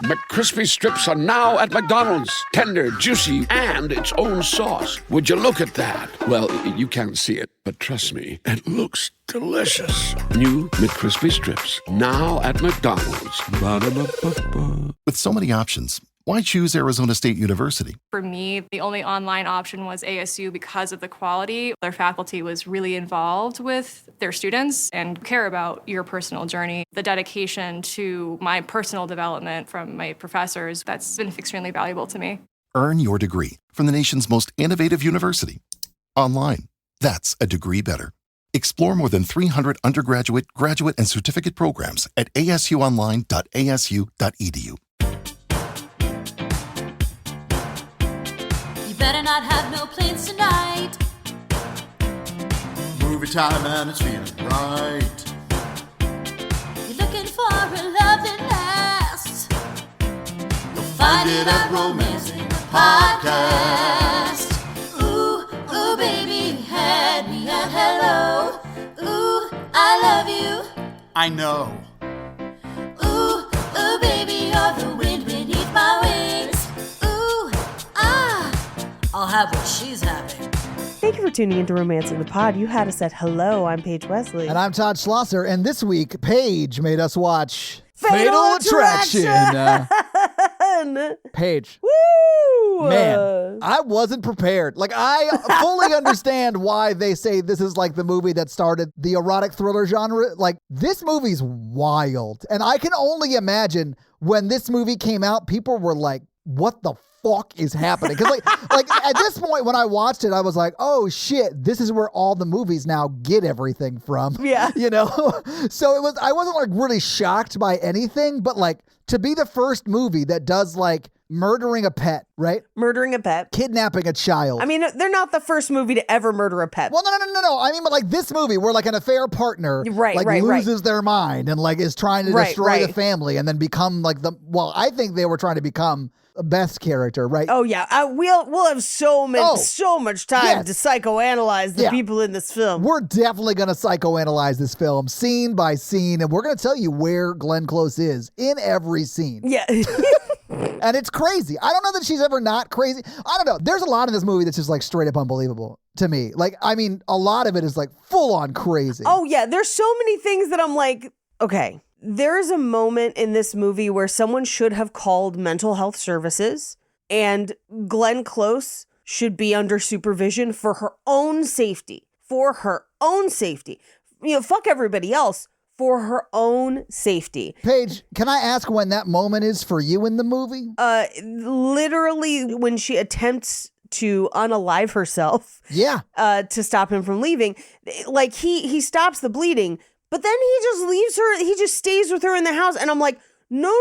McCrispy strips are now at McDonald's. Tender, juicy, and its own sauce. Would you look at that? Well, you can't see it, but trust me, it looks delicious. New McCrispy strips, now at McDonald's. Ba-da-ba-ba-ba. With so many options, why choose Arizona State University? For me, the only online option was ASU because of the quality. Their faculty was really involved with their students and care about your personal journey. The dedication to my personal development from my professors, that's been extremely valuable to me. Earn your degree from the nation's most innovative university. Online. That's a degree better. Explore more than 300 undergraduate, graduate, and certificate programs at asuonline.asu.edu. Better not have no plans tonight. Movie time and it's feeling right. You're looking for a love that lasts. You'll find it at Romancing the Podcast. Ooh, ooh, baby, you had me at hello. Ooh, I love you. I know. Ooh, ooh, baby, you're the wind beneath my wings. Ooh, ah, I'll have what she's having. Thank you for tuning into Romancing the Pod. You had us at hello. I'm Paige Wesley. And I'm Todd Schlosser. And this week, Paige made us watch Fatal Attraction. Paige. Woo! Man, I wasn't prepared. Like, I fully understand why they say this is like the movie that started the erotic thriller genre. Like, this movie's wild. And I can only imagine when this movie came out, people were like, what the fuck is happening? Because like at this point when I watched it, I was like, oh shit, this is where all the movies now get everything from. Yeah. You know? So I wasn't like really shocked by anything, but like to be the first movie that does like murdering a pet, right? Murdering a pet. Kidnapping a child. I mean, they're not the first movie to ever murder a pet. Well, no. I mean, but like this movie where like an affair partner loses their mind and like is trying to destroy the family and then become like I think they were trying to become a best character, right? Oh yeah, we'll have so much time to psychoanalyze the people in this film. We're definitely going to psychoanalyze this film scene by scene, and we're going to tell you where Glenn Close is in every scene. Yeah. And it's crazy. I don't know that she's ever not crazy. I don't know. There's a lot in this movie that's just like straight up unbelievable to me. Like, I mean, a lot of it is like full on crazy. Oh yeah, there's so many things that I'm like, okay. There is a moment in this movie where someone should have called mental health services and Glenn Close should be under supervision for her own safety. For her own safety. You know, fuck everybody else. For her own safety. Paige, can I ask when that moment is for you in the movie? Literally when she attempts to unalive herself. Yeah. To stop him from leaving. Like he stops the bleeding. But then he just leaves her. He just stays with her in the house. And I'm like, no.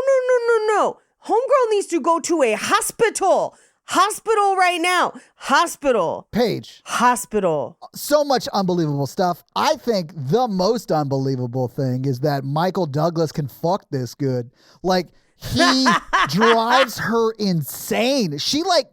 Homegirl needs to go to a hospital. Hospital right now. Hospital. Paige. Hospital. So much unbelievable stuff. I think the most unbelievable thing is that Michael Douglas can fuck this good. Like, he drives her insane. She like,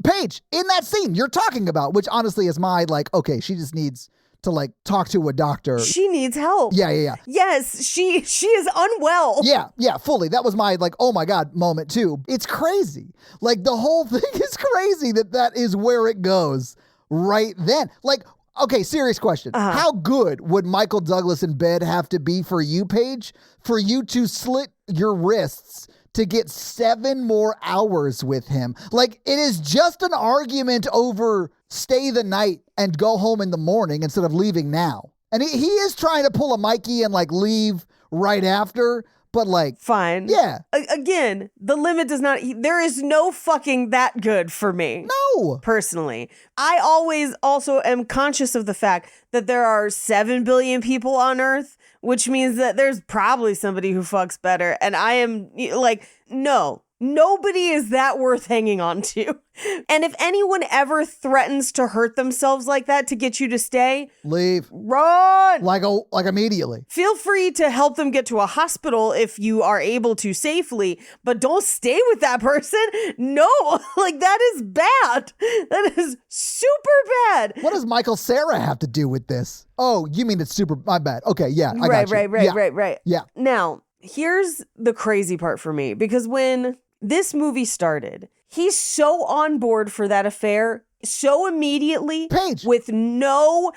Paige, in that scene you're talking about, which honestly is my like, okay, she just needs to like talk to a doctor. She needs help. Yeah. Yes, she is unwell. Yeah, fully. That was my like, oh my God moment too. It's crazy. Like the whole thing is crazy that is where it goes right then. Like, okay, serious question. How good would Michael Douglas in bed have to be for you, Paige, for you to slit your wrists to get 7 more hours with him? Like, it is just an argument over stay the night and go home in the morning instead of leaving now. And he is trying to pull a Mikey and like leave right after, but like... Fine. Yeah. Again, the limit does not... There is no fucking that good for me. No. Personally. I always also am conscious of the fact that there are 7 billion people on Earth, which means that there's probably somebody who fucks better. And I am like, no. Nobody is that worth hanging on to. And if anyone ever threatens to hurt themselves like that to get you to stay, leave. Run. Like immediately. Feel free to help them get to a hospital if you are able to safely, but don't stay with that person. No, like that is bad. That is super bad. What does Michael Cera have to do with this? Oh, you mean it's super, my bad. Okay, yeah, I got you. Right. Yeah. Now, Here's the crazy part for me, because when this movie started, he's so on board for that affair so immediately, Paige, with no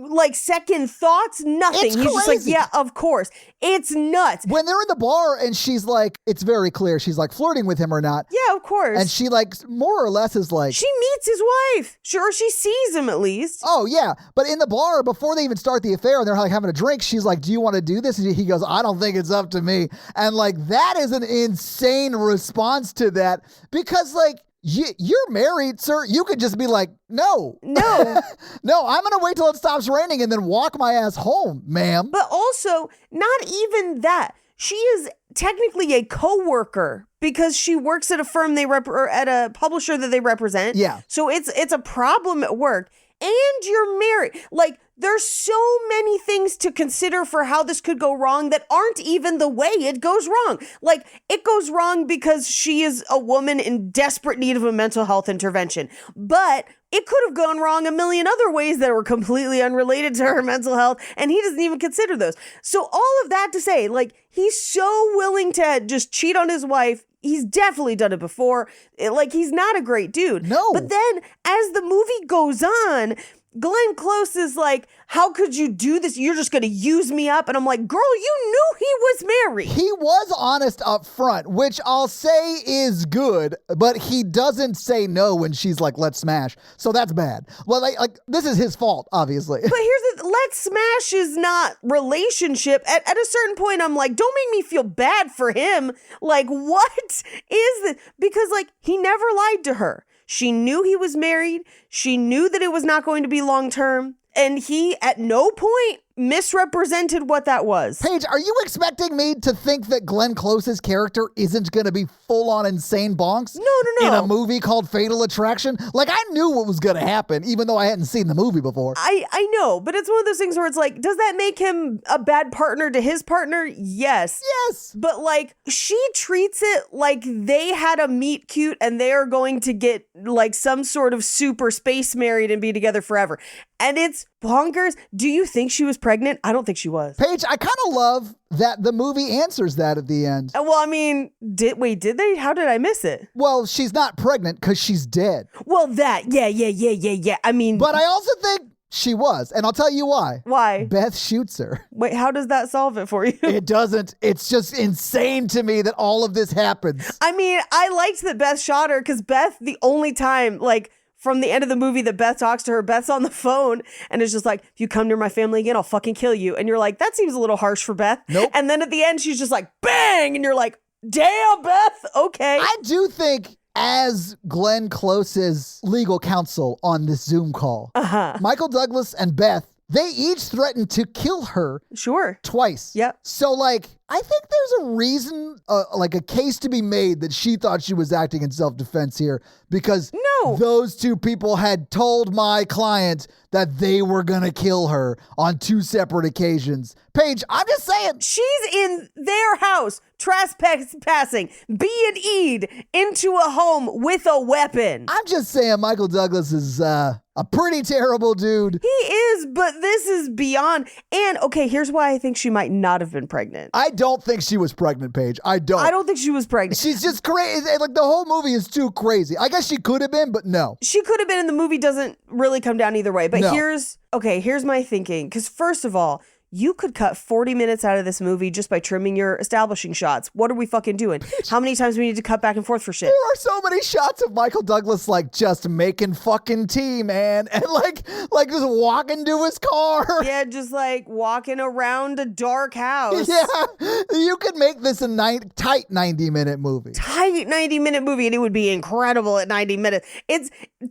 like second thoughts, nothing. It's He's just like, crazy. yeah, of course. It's nuts. when they're in the bar and she's like, it's very clear she's like flirting with him or not. Yeah, of course. And she like more or less is like, she meets his wife. Sure, she sees him at least. oh yeah. But in the bar, before they even start the affair and they're like having a drink, she's like, do you want to do this? And he goes, I don't think it's up to me. And like, that is an insane response to that, because like, you're married, sir. You could just be like, no. No, I'm going to wait till it stops raining and then walk my ass home, ma'am. But also, not even that. She is technically a coworker because she works at a firm or at a publisher that they represent. Yeah. So it's a problem at work. And you're married. Like, there's so many things to consider for how this could go wrong that aren't even the way it goes wrong. Like, it goes wrong because she is a woman in desperate need of a mental health intervention. But it could have gone wrong a million other ways that were completely unrelated to her mental health, and he doesn't even consider those. So all of that to say, like, he's so willing to just cheat on his wife. He's definitely done it before. Like, he's not a great dude. No. But then as the movie goes on, Glenn Close is like, how could you do this? You're just going to use me up. And I'm like, girl, you knew he was married. He was honest up front, which I'll say is good, but he doesn't say no when she's like, let's smash. So that's bad. Well, like this is his fault, obviously. But here's the, let's smash is not relationship. At a certain point, I'm like, don't make me feel bad for him. Like, what is this? Because like, he never lied to her. She knew he was married. She knew that it was not going to be long term. And he at no point misrepresented what that was. Paige, are you expecting me to think that Glenn Close's character isn't going to be full-on insane bonks? No. In a movie called Fatal Attraction? Like, I knew what was going to happen, even though I hadn't seen the movie before. I know, but it's one of those things where it's like, does that make him a bad partner to his partner? Yes. Yes. But like, she treats it like they had a meet cute and they are going to get like some sort of super space married and be together forever. And it's bonkers. Do you think she was pregnant? I don't think she was. Paige, I kind of love that the movie answers that at the end. Well, I mean, did they? How did I miss it? Well, she's not pregnant because she's dead. Well, yeah. I mean, But I also think she was, and I'll tell you why. Why? Beth shoots her. Wait, how does that solve it for you? It doesn't. It's just insane to me that all of this happens. I mean, I liked that Beth shot her because Beth, the only time, like, from the end of the movie that Beth talks to her, Beth's on the phone and it's just like, if you come near my family again, I'll fucking kill you. And you're like, that seems a little harsh for Beth. Nope. And then at the end, she's just like, bang! And you're like, damn, Beth, okay. I do think as Glenn Close's legal counsel on this Zoom call, Michael Douglas and Beth, they each threatened to kill her Sure. twice. Yep. So, like, I think there's a reason, like a case to be made that she thought she was acting in self-defense here because those two people had told my client that they were going to kill her on two separate occasions. Paige, I'm just saying. She's in their house, trespassing, being E'd into a home with a weapon. I'm just saying Michael Douglas is a pretty terrible dude. He is, but this is beyond. And, okay, here's why I think she might not have been pregnant. I don't think she was pregnant, Paige. I don't think she was pregnant. She's just crazy. Like, the whole movie is too crazy. I guess she could have been, but no. She could have been, and the movie doesn't really come down either way. But No. here's my thinking. Because first of all, you could cut 40 minutes out of this movie just by trimming your establishing shots. What are we fucking doing? How many times do we need to cut back and forth for shit? There are so many shots of Michael Douglas, like, just making fucking tea, man. And, like just walking to his car. Yeah, just, like, walking around a dark house. Yeah. You could make this a tight 90-minute movie. Tight 90-minute movie, and it would be incredible at 90 minutes.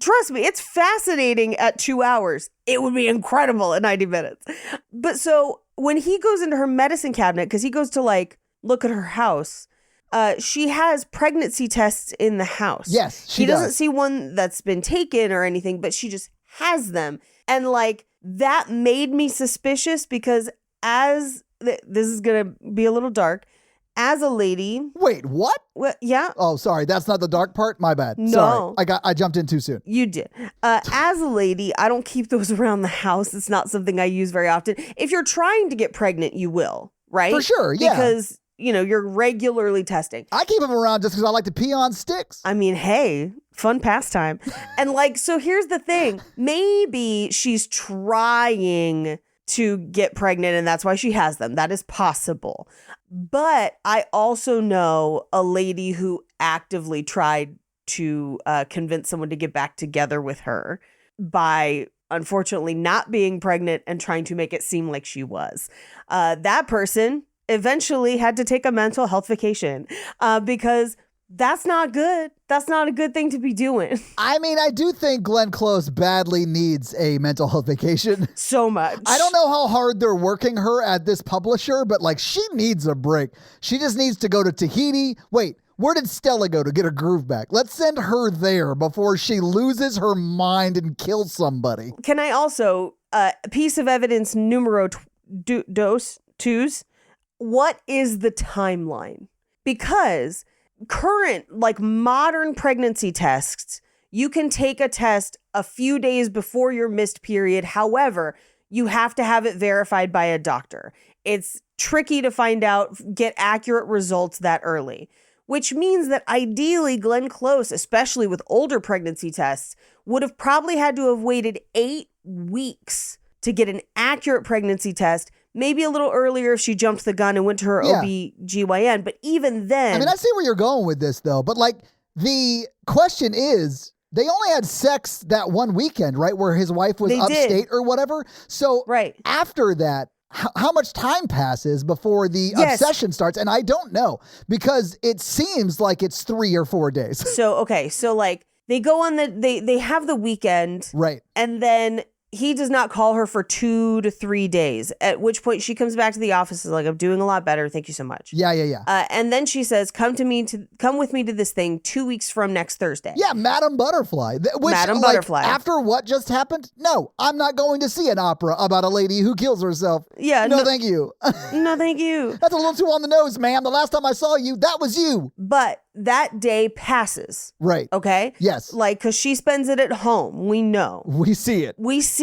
Trust me, it's fascinating at 2 hours. It would be incredible at 90 minutes. But so when he goes into her medicine cabinet, because he goes to like look at her house, she has pregnancy tests in the house. Yes, she He doesn't does. see one that's been taken or anything, but she just has them. And like that made me suspicious because this is going to be a little dark. As a lady. Wait, what? Yeah. Oh, sorry. That's not the dark part? My bad. No. Sorry. I jumped in too soon. You did. As a lady, I don't keep those around the house. It's not something I use very often. If you're trying to get pregnant, you will, right? For sure, yeah. Because, you're regularly testing. I keep them around just because I like to pee on sticks. I mean, hey, fun pastime. And so here's the thing. Maybe she's trying to get pregnant and that's why she has them. That is possible. But I also know a lady who actively tried to convince someone to get back together with her by unfortunately not being pregnant and trying to make it seem like she was. That person eventually had to take a mental health vacation because that's not good. That's not a good thing to be doing. I mean, I do think Glenn Close badly needs a mental health vacation. So much. I don't know how hard they're working her at this publisher, but she needs a break. She just needs to go to Tahiti. Wait, where did Stella go to get her groove back? Let's send her there before she loses her mind and kills somebody. Can I also, piece of evidence numero dos, what is the timeline? Because current, modern pregnancy tests, you can take a test a few days before your missed period. However, you have to have it verified by a doctor. It's tricky to find out, get accurate results that early, which means that ideally Glenn Close, especially with older pregnancy tests, would have probably had to have waited 8 weeks to get an accurate pregnancy test. Maybe a little earlier if she jumped the gun and went to her OB/GYN. But even then... I mean, I see where you're going with this, though. But, the question is, they only had sex that one weekend, right? Where his wife was upstate or whatever. So after that, how much time passes before the obsession starts? And I don't know. Because it seems like it's 3 or 4 days. So, okay. So, they go on they have the weekend. Right. And then... he does not call her for 2 to 3 days, at which point she comes back to the office and is like, I'm doing a lot better. Thank you so much. Yeah. And then she says, come with me to this thing 2 weeks from next Thursday. Yeah, Madame Butterfly. Madame Butterfly. After what just happened, no, I'm not going to see an opera about a lady who kills herself. Yeah. No, thank you. No, thank you. That's a little too on the nose, ma'am. The last time I saw you, that was you. But that day passes. Right. Okay? Yes. Because she spends it at home. We know. We see it.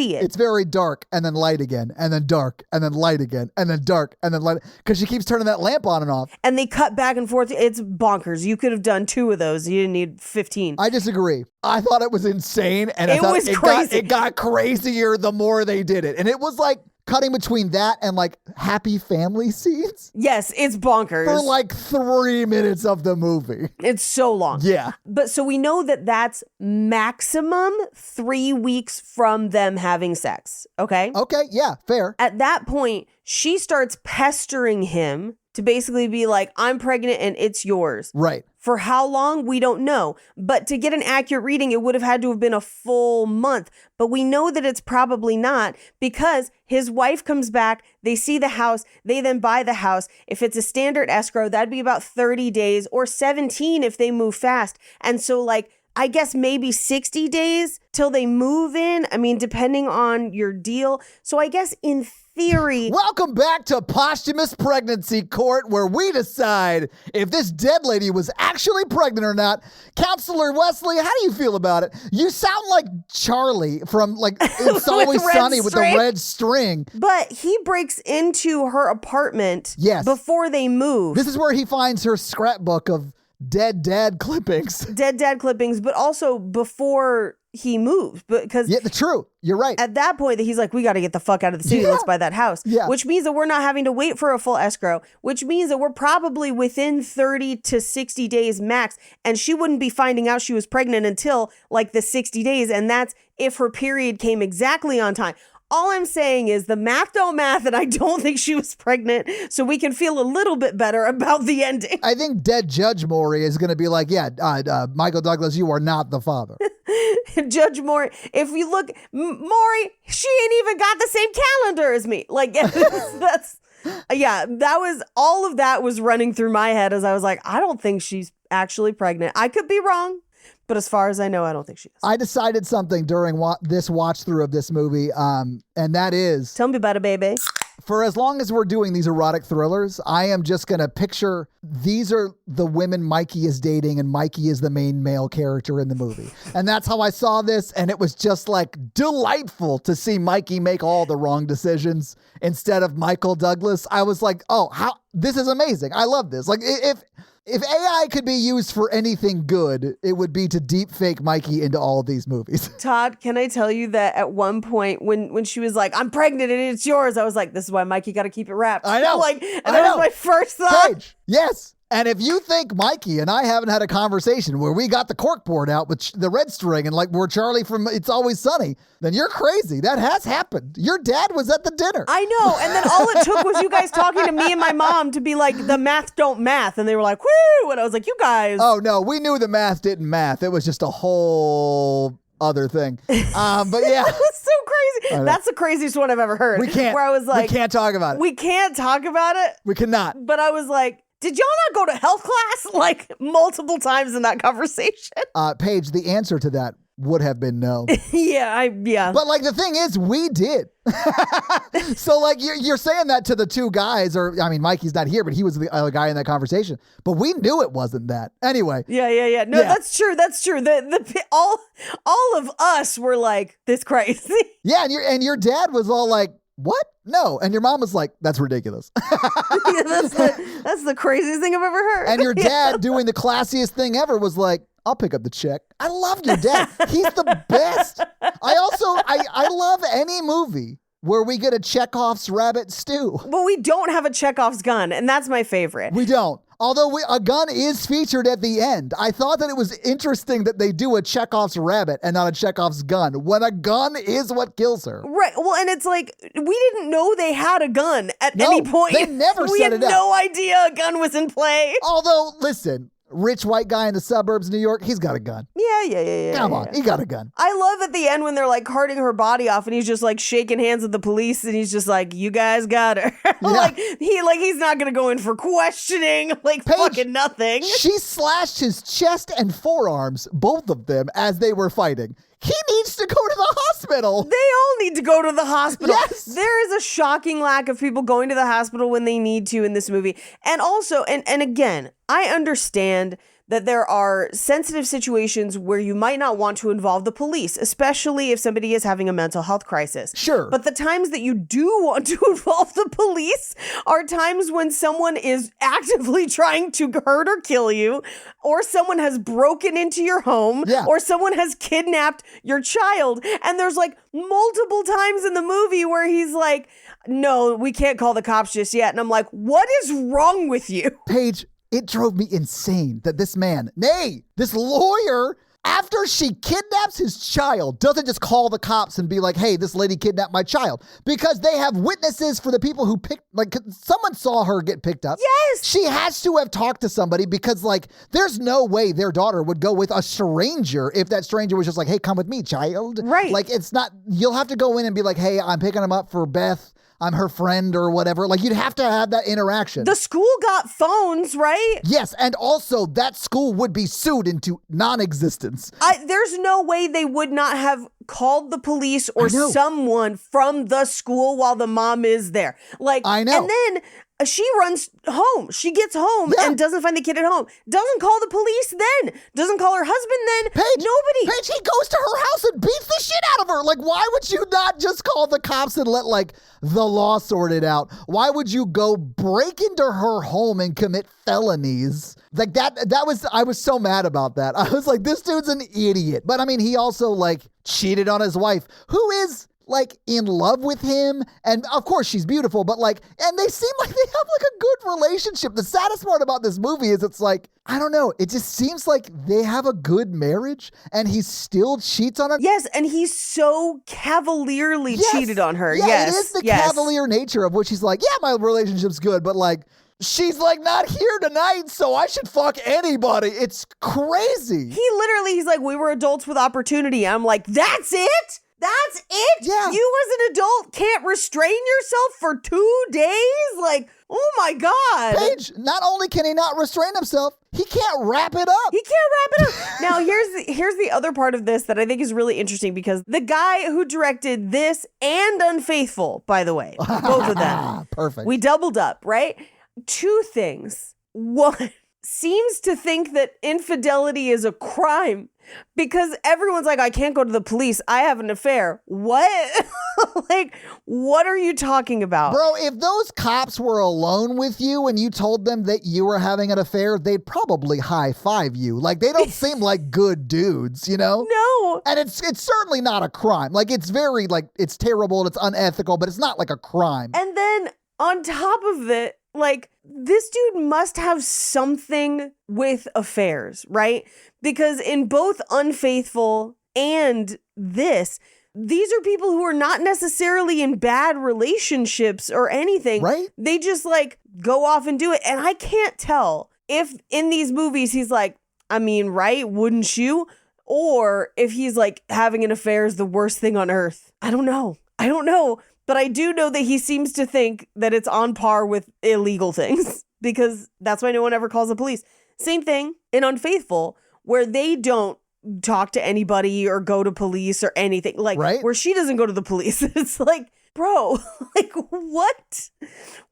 It's very dark and then light again and then dark and then light again and then dark and then light because she keeps turning that lamp on and off. And they cut back and forth. It's bonkers. You could have done 2 of those. You didn't need 15. I disagree. I thought it was insane and it was crazy. It got crazier the more they did it. And it was cutting between that and happy family scenes. Yes, it's bonkers. For 3 minutes of the movie. It's so long. Yeah. But so we know that that's maximum 3 weeks from them having sex. Okay? Okay, yeah, fair. At that point, she starts pestering him to basically be like, I'm pregnant and it's yours. Right. For how long? We don't know. But to get an accurate reading, it would have had to have been a full month. But we know that it's probably not because his wife comes back, they see the house, they then buy the house. If it's a standard escrow, that'd be about 30 days or 17 if they move fast. And so I guess maybe 60 days till they move in. I mean, depending on your deal. So I guess in theory... Welcome back to Posthumous Pregnancy Court, where we decide if this dead lady was actually pregnant or not. Counselor Wesley, how do you feel about it? You sound like Charlie from It's Always Sunny with the red string. But he breaks into her apartment before they move. This is where he finds her scrapbook of dead dad clippings. But also before he moved. Because true. You're right. At that point, he's like, we got to get the fuck out of the city. Let's buy that house. Yeah. Which means that we're not having to wait for a full escrow, which means that we're probably within 30 to 60 days max. And she wouldn't be finding out she was pregnant until the 60 days. And that's if her period came exactly on time. All I'm saying is the math don't math, and I don't think she was pregnant, so we can feel a little bit better about the ending. I think dead Judge Maury is going to be like, Michael Douglas, you are not the father. Judge Maury, if you look, Maury, she ain't even got the same calendar as me. All of that was running through my head as I was like, I don't think she's actually pregnant. I could be wrong. But as far as I know, I don't think she is. I decided something during this watch through of this movie, and that is... Tell me about it, baby. For as long as we're doing these erotic thrillers, I am just going to picture these are the women Mikey is dating and Mikey is the main male character in the movie. And that's how I saw this. And it was just like delightful to see Mikey make all the wrong decisions instead of Michael Douglas. I was like, oh, this is amazing. I love this. Like if AI could be used for anything good, it would be to deep fake Mikey into all of these movies. Todd, can I tell you that at one point when she was like, I'm pregnant and it's yours, I was like, this is why Mikey got to keep it wrapped. I know. That was my first thought. Paige, yes. And if you think Mikey and I haven't had a conversation where we got the corkboard out with the red string and like we're Charlie from It's Always Sunny, then you're crazy. That has happened. Your dad was at the dinner. I know. And then all it took was you guys talking to me and my mom to be like, the math don't math. And they were like, woo. And I was like, you guys. Oh, no. We knew the math didn't math. It was just a whole other thing. But yeah. That was so crazy. That's the craziest one I've ever heard. We can't. Where I was like, we can't talk about it. We can't talk about it. We cannot. But I was like, did y'all not go to health class? Like multiple times in that conversation. Paige, the answer to that would have been no. Yeah. But like the thing is, we did. So like you're saying that to the two guys, or I mean, Mikey's not here, but he was the other guy in that conversation. But we knew it wasn't that. Anyway. Yeah. No, yeah. That's true. All of us were like, this crazy. Yeah, and your dad was all like, what? No. And your mom was like, that's ridiculous. Yeah, that's the craziest thing I've ever heard. And your dad doing the classiest thing ever was like, I'll pick up the check. I love your dad. He's the best. I love any movie where we get a Chekhov's rabbit stew. But we don't have a Chekhov's gun, and that's my favorite. We don't. Although a gun is featured at the end. I thought that it was interesting that they do a Chekhov's rabbit and not a Chekhov's gun when a gun is what kills her. Right. Well, and it's like, we didn't know they had a gun at any point. They never we set had it up. no idea a gun was in play. Although, listen, rich white guy in the suburbs of New York, he's got a gun. Yeah. Come on, he got a gun. I love at the end when they're like carting her body off and he's just like shaking hands with the police and he's just like, you guys got her. Like he's not gonna go in for questioning, like Paige, fucking nothing. She slashed his chest and forearms, both of them, as they were fighting. He needs to go to the hospital. They all need to go to the hospital. Yes. There is a shocking lack of people going to the hospital when they need to in this movie. And also, and again, I understand that there are sensitive situations where you might not want to involve the police, especially if somebody is having a mental health crisis. Sure. But the times that you do want to involve the police are times when someone is actively trying to hurt or kill you, or someone has broken into your home, or someone has kidnapped your child. And there's like multiple times in the movie where he's like, no, we can't call the cops just yet. And I'm like, what is wrong with you? Paige, it drove me insane that this man, this lawyer, after she kidnaps his child, doesn't just call the cops and be like, hey, this lady kidnapped my child. Because they have witnesses for the people who someone saw her get picked up. Yes. She has to have talked to somebody because, there's no way their daughter would go with a stranger if that stranger was just like, hey, come with me, child. Right. It's not, you'll have to go in and be like, hey, I'm picking him up for Beth. I'm her friend or whatever. You'd have to have that interaction. The school got phones, right? Yes, and also that school would be sued into non-existence. There's no way they would not have called the police or someone from the school while the mom is there. I know. And then she runs home. She gets home and doesn't find the kid at home. Doesn't call the police then. Doesn't call her husband then. Nobody. Paige, he goes to her house and beats the shit out of her. Why would you not just call the cops and let, the law sort it out? Why would you go break into her home and commit felonies? I was so mad about that. I was like, this dude's an idiot. But I mean, he also, cheated on his wife, who is in love with him, and of course she's beautiful, but and they seem like they have a good relationship. The saddest part about this movie is it's I don't know, it just seems like they have a good marriage and he still cheats on her. Yes, and he's so cavalierly cheated on her. Yeah, yes. It is the cavalier nature of which he's like, yeah, my relationship's good, but she's not here tonight, so I should fuck anybody. It's crazy. He's like, we were adults with opportunity. I'm like, that's it? That's it? Yeah. You as an adult can't restrain yourself for 2 days? Oh my God. Paige, not only can he not restrain himself, He can't wrap it up. He can't wrap it up. Now, here's the other part of this that I think is really interesting, because the guy who directed this and Unfaithful, by the way, both of them. Perfect. We doubled up, right? Two things. One, seems to think that infidelity is a crime because everyone's like, I can't go to the police. I have an affair. What? Like, what are you talking about? Bro, if those cops were alone with you and you told them that you were having an affair, they'd probably high five you. Like, they don't seem like good dudes, you know? No. And it's certainly not a crime. Like, it's very, like, it's terrible and it's unethical, but it's not like a crime. And then on top of it, like, this dude must have something with affairs, right? Because in both Unfaithful and this, these are people who are not necessarily in bad relationships or anything. Right. They just like go off and do it. And I can't tell if in these movies he's like, I mean, right? Wouldn't you? Or if he's like, having an affair is the worst thing on earth. I don't know. But I do know that he seems to think that it's on par with illegal things because that's why no one ever calls the police. Same thing in Unfaithful, where they don't talk to anybody or go to police or anything. Like, right? Where she doesn't go to the police. It's like, bro, like, what?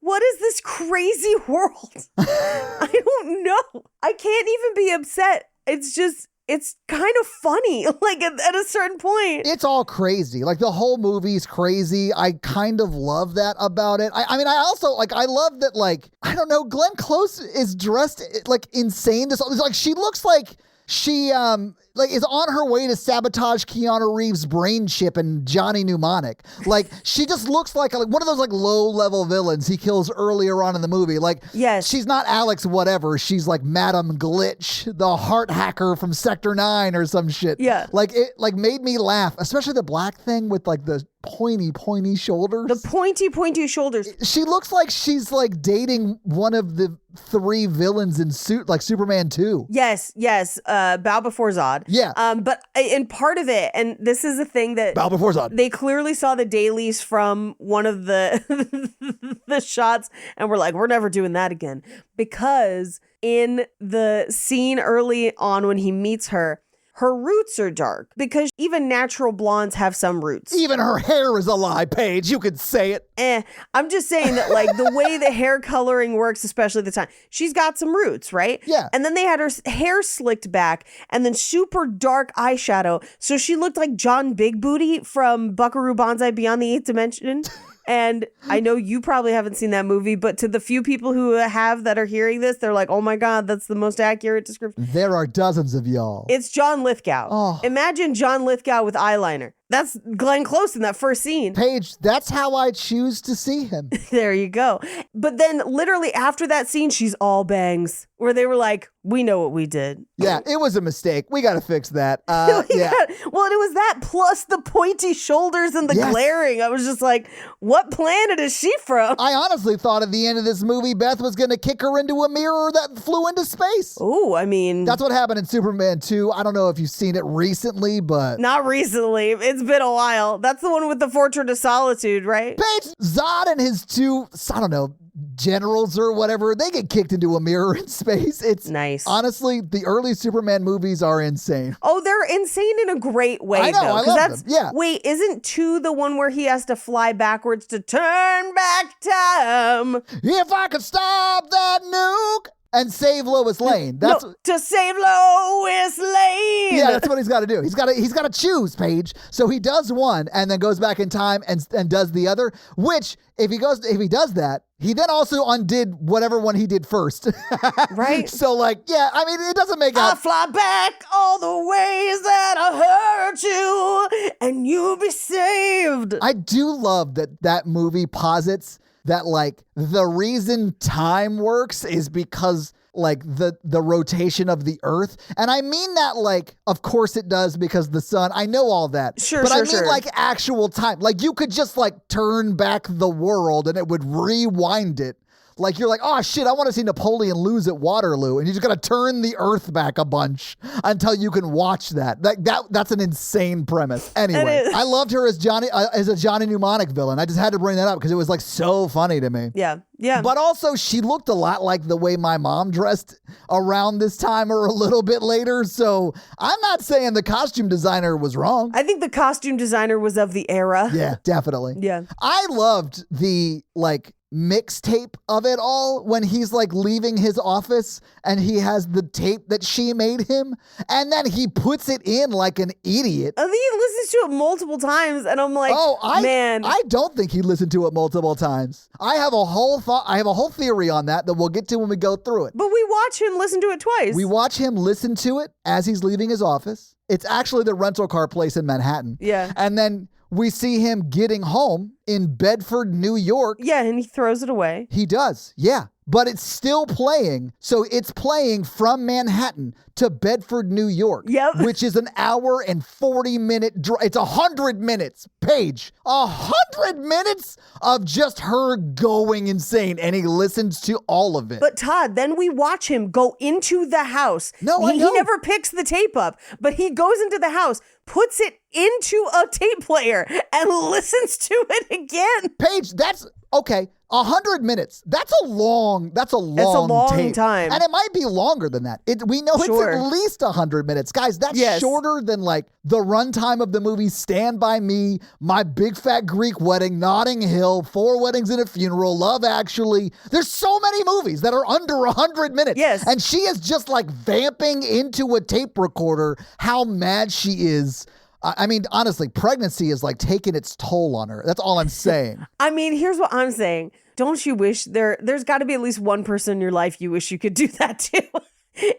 What is this crazy world? I don't know. I can't even be upset. It's just, it's kind of funny, like at a certain point. It's all crazy. Like the whole movie's crazy. I kind of love that about it. I mean, I also, like, I love that, like, I don't know, Glenn Close is dressed like insane. Like, she looks like she like is on her way to sabotage Keanu Reeves' brain chip and Johnny Mnemonic. Like, she just looks like one of those like low-level villains he kills earlier on in the movie. Like, yes, she's not Alex whatever. She's like Madam Glitch, the heart hacker from Sector 9 or some shit. Yeah. Like, it like made me laugh, especially the black thing with like the pointy shoulders. The pointy shoulders. She looks like she's like dating one of the three villains in like Superman 2. Yes. Bow Before Zod. Yeah. But in part of it, and this is a thing that Bow Before Zod. They clearly saw the dailies from one of the the shots and were like, we're never doing that again. Because in the scene early on when he meets her roots are dark because even natural blondes have some roots. Even her hair is a lie, Paige. You could say it. I'm just saying that, like, the way the hair coloring works, especially at the time, she's got some roots, right? Yeah. And then they had her hair slicked back and then super dark eyeshadow. So she looked like John Big Booty from Buckaroo Banzai Beyond the Eighth Dimension. And I know you probably haven't seen that movie, but to the few people who have that are hearing this, they're like, oh my God, that's the most accurate description. There are dozens of y'all. It's John Lithgow. Oh. Imagine John Lithgow with eyeliner. That's Glenn Close in that first scene. Paige, that's how I choose to see him. There you go. But then literally after that scene, she's all bangs, where they were like, we know what we did. Yeah, it was a mistake. We got to fix that. Well, Yeah. it was that plus the pointy shoulders and the glaring. I was just like, what planet is she from? I honestly thought at the end of this movie, Beth was going to kick her into a mirror that flew into space. Oh, I mean, That's what happened in Superman 2. I don't know if you've seen it recently, but... not recently. It's been a while. That's the one with the Fortress of Solitude, right? Paige, Zod and his two, I don't know, generals or whatever, they get kicked into a mirror in space. It's nice. Honestly, the early Superman movies are insane. Oh, they're insane in a great way, I know, though. I love them. Yeah. Wait, isn't 2 the one where he has to fly backwards to turn back time? If I could stop that nuke and save Lois Lane. That's to save Lois Lane. Yeah, that's what he's got to do. He's got to choose, Paige. So he does one and then goes back in time and does the other, which if he does that, he then also undid whatever one he did first. Right? So like, yeah, I mean, it doesn't make I'll out. fly back all the ways that I hurt you and you'll be saved. I do love that movie posits that like the reason time works is because like the rotation of the earth. And I mean that like, of course it does because the sun, I know all that. Sure, but I mean sure. like actual time. Like you could just like turn back the world and it would rewind it. Like you're like, oh shit, I want to see Napoleon lose at Waterloo, and you just gotta turn the earth back a bunch until you can watch that. That's an insane premise. Anyway, I loved her as a Johnny Mnemonic villain. I just had to bring that up because it was like so funny to me. Yeah. Yeah. But also, she looked a lot like the way my mom dressed around this time or a little bit later. So I'm not saying the costume designer was wrong. I think the costume designer was of the era. Yeah, definitely. Yeah. I loved the mixtape of it all when he's like leaving his office and he has the tape that she made him and then he puts it in like an idiot. I think he listens to it multiple times and I'm like, man. I don't think he listened to it multiple times. I have a whole theory on that we'll get to when we go through it. But we watch him listen to it twice. We watch him listen to it as he's leaving his office. It's actually the rental car place in Manhattan. Yeah. And then we see him getting home in Bedford, New York. Yeah, and he throws it away. He does, yeah. But it's still playing. So it's playing from Manhattan to Bedford, New York. Yep. Which is an hour and 40-minute drive. It's 100 minutes, Paige. 100 minutes of just her going insane. And he listens to all of it. But Todd, then we watch him go into the house. No, I know. He never picks the tape up, but he goes into the house, puts it into a tape player, and listens to it again. Paige, that's okay. 100 minutes. That's a long It's a long tape. time. And it might be longer than that. We know Sure. it's at least 100 minutes. Guys, that's Yes. shorter than like the runtime of the movie Stand By Me, My Big Fat Greek Wedding, Notting Hill, 4 Weddings and a Funeral, Love Actually. There's so many movies that are under 100 minutes. Yes. And she is just like vamping into a tape recorder how mad she is. I mean, honestly, pregnancy is like taking its toll on her. That's all I'm saying. I mean, here's what I'm saying. Don't you wish there's got to be at least one person in your life you wish you could do that to?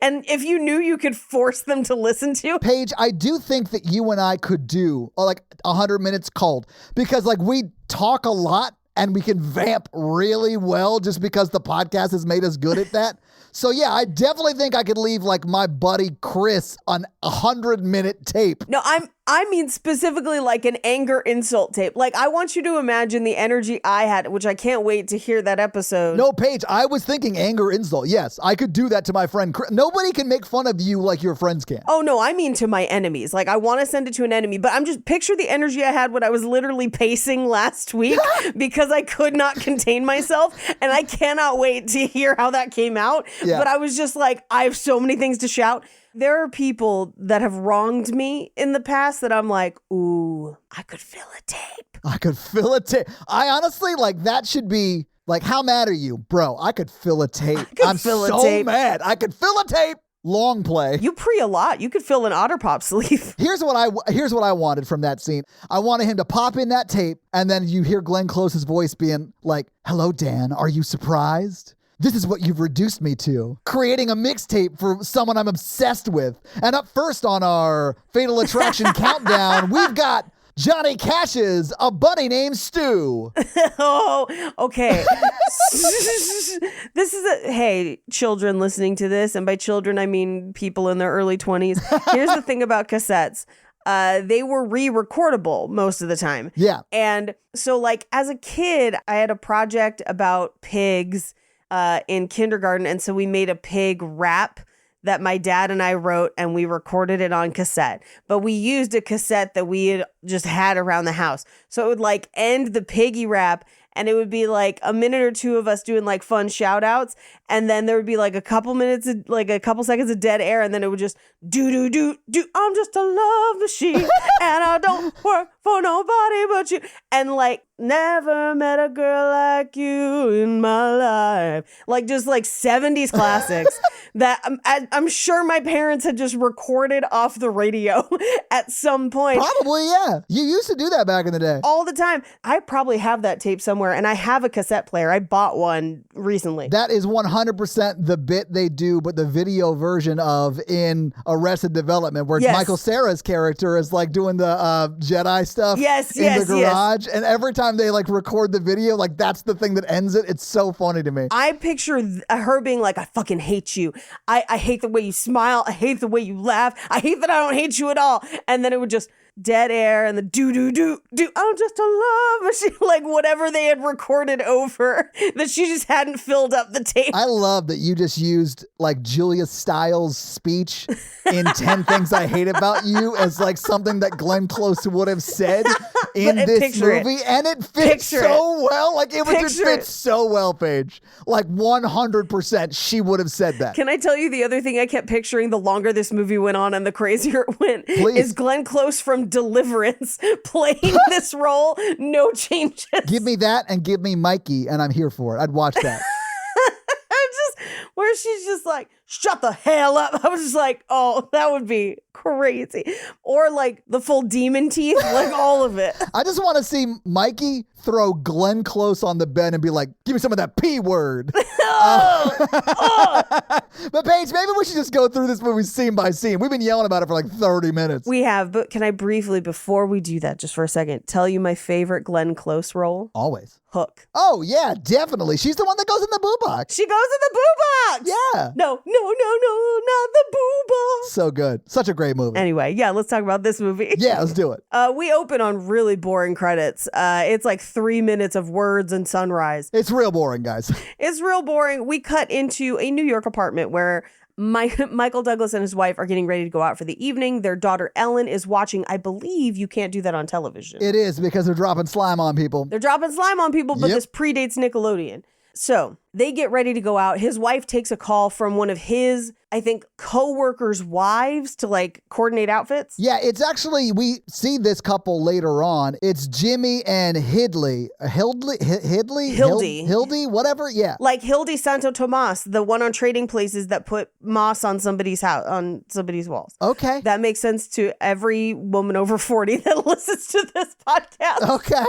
And if you knew you could force them to listen to? Paige, I do think that you and I could do like 100 minutes cold because like we talk a lot and we can vamp really well just because the podcast has made us good at that. So yeah, I definitely think I could leave like my buddy Chris on 100-minute tape. No, I mean specifically like an anger insult tape. Like I want you to imagine the energy I had, which I can't wait to hear that episode. No, Paige, I was thinking anger insult. Yes, I could do that to my friend Chris. Nobody can make fun of you like your friends can. Oh no, I mean to my enemies. Like I want to send it to an enemy, but I'm just picture the energy I had when I was literally pacing last week because I could not contain myself and I cannot wait to hear how that came out. Yeah. But I was just like, I have so many things to shout. There are people that have wronged me in the past that I'm like, ooh, I could fill a tape. I could fill a tape. I honestly, like, that should be, like, how mad are you? Bro, I could fill a tape. I'm fill a so tape. mad. I could fill a tape. Long play. You pre a lot. You could fill an Otter Pop sleeve. Here's what I wanted from that scene. I wanted him to pop in that tape, and then you hear Glenn Close's voice being like, "Hello, Dan. Are you surprised? This is what you've reduced me to. Creating a mixtape for someone I'm obsessed with." And up first on our Fatal Attraction countdown, we've got Johnny Cash's A Bunny Named Stu. Oh, okay. Hey, children listening to this, and by children, I mean people in their early 20s. Here's the thing about cassettes. They were re-recordable most of the time. Yeah. And so like as a kid, I had a project about pigs in kindergarten. And so we made a pig rap that my dad and I wrote, and we recorded it on cassette. But we used a cassette that we had just had around the house. So it would like end the piggy rap, and it would be like a minute or two of us doing like fun shout outs. And then there would be like a couple seconds of dead air. And then it would just do. I'm just a love machine and I don't work for nobody but you. And like, never met a girl like you in my life. Like just like 70s classics that I'm sure my parents had just recorded off the radio at some point. Probably, yeah. You used to do that back in the day. All the time. I probably have that tape somewhere, and I have a cassette player. I bought one recently. That is 100% the bit they do, but the video version of in Arrested Development, where Yes. Michael Cera's character is like doing the Jedi stuff in the garage. And every time they like record the video, like that's the thing that ends it. It's so funny to me. I picture her being like, I fucking hate you. I hate the way you smile. I hate the way you laugh. I hate that I don't hate you at all. And then it would just dead air and the do. I'm just a love machine. Like whatever they had recorded over that she just hadn't filled up the tape. I love that you just used like Julia Stiles' speech in 10 Things I Hate About You as like something that Glenn Close would have said in this movie. And it fits so well. Like it would just fit so well, Paige. Like 100% she would have said that. Can I tell you the other thing I kept picturing the longer this movie went on and the crazier it went? Please. Is Glenn Close from Deliverance playing this role? No changes. Give me that and give me Mikey and I'm here for it. I'd watch that. Where she's just like, shut the hell up. I was just like, oh, that would be crazy. Or like the full demon teeth, like all of it. I just want to see Mikey throw Glenn Close on the bed and be like, give me some of that P word. But Paige, maybe we should just go through this movie scene by scene. We've been yelling about it for like 30 minutes. We have, but can I briefly, before we do that, just for a second, tell you my favorite Glenn Close role? Always. Hook. Oh, yeah, definitely. She's the one that goes in the boo box. She goes in the boo box. Yeah. No, not the boo box. So good. Such a great movie. Anyway, yeah, let's talk about this movie. Yeah, let's do it. We open on really boring credits. It's like 3 minutes of words and sunrise. It's real boring, guys. It's real boring. We cut into a New York apartment where Michael Douglas and his wife are getting ready to go out for the evening. Their daughter Ellen is watching. I believe you can't do that on television. It is because they're dropping slime on people. They're dropping slime on people, but this predates Nickelodeon. So they get ready to go out. His wife takes a call from one of his, I think, co-workers' wives to like coordinate outfits. Yeah, it's actually, we see this couple later on. It's Jimmy and Hildy, whatever. Yeah. Like Hildy Santo Tomas, the one on Trading Places that put moss on somebody's house, on somebody's walls. Okay. That makes sense to every woman over 40 that listens to this podcast. Okay.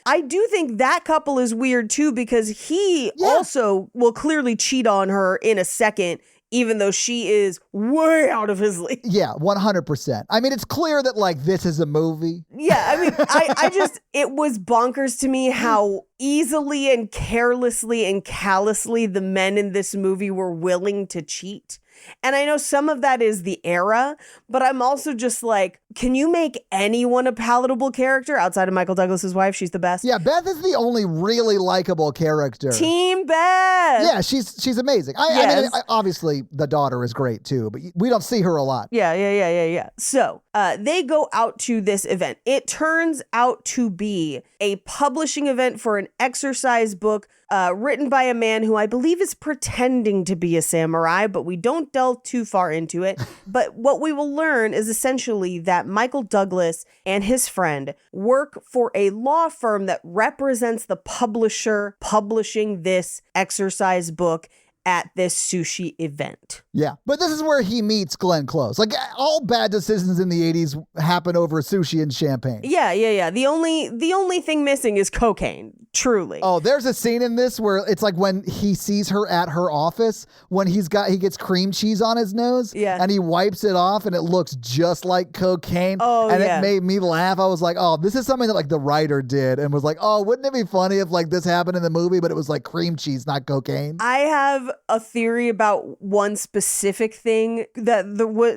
I do think that couple is weird too, because he also will clearly cheat on her in a second, even though she is way out of his league. Yeah, 100%. I mean, it's clear that like this is a movie. Yeah, I mean, I just, it was bonkers to me how easily and carelessly and callously the men in this movie were willing to cheat. And I know some of that is the era, but I'm also just like, can you make anyone a palatable character outside of Michael Douglas's wife? She's the best. Yeah, Beth is the only really likable character. Team Beth. Yeah, she's amazing. I mean, obviously the daughter is great too, but we don't see her a lot. Yeah. So they go out to this event. It turns out to be a publishing event for an exercise book written by a man who I believe is pretending to be a samurai, but we don't delve too far into it. But what we will learn is essentially that Michael Douglas and his friend work for a law firm that represents the publisher publishing this exercise book at this sushi event. Yeah, but this is where he meets Glenn Close. Like all bad decisions in the 80s happen over sushi and champagne. Yeah. The only thing missing is cocaine, truly. Oh, there's a scene in this where it's like when he sees her at her office, when he gets cream cheese on his nose, and he wipes it off and it looks just like cocaine. It made me laugh. I was like, oh, this is something that like the writer did and was like, oh, wouldn't it be funny if like this happened in the movie, but it was like cream cheese, not cocaine? I have a theory about one specific thing that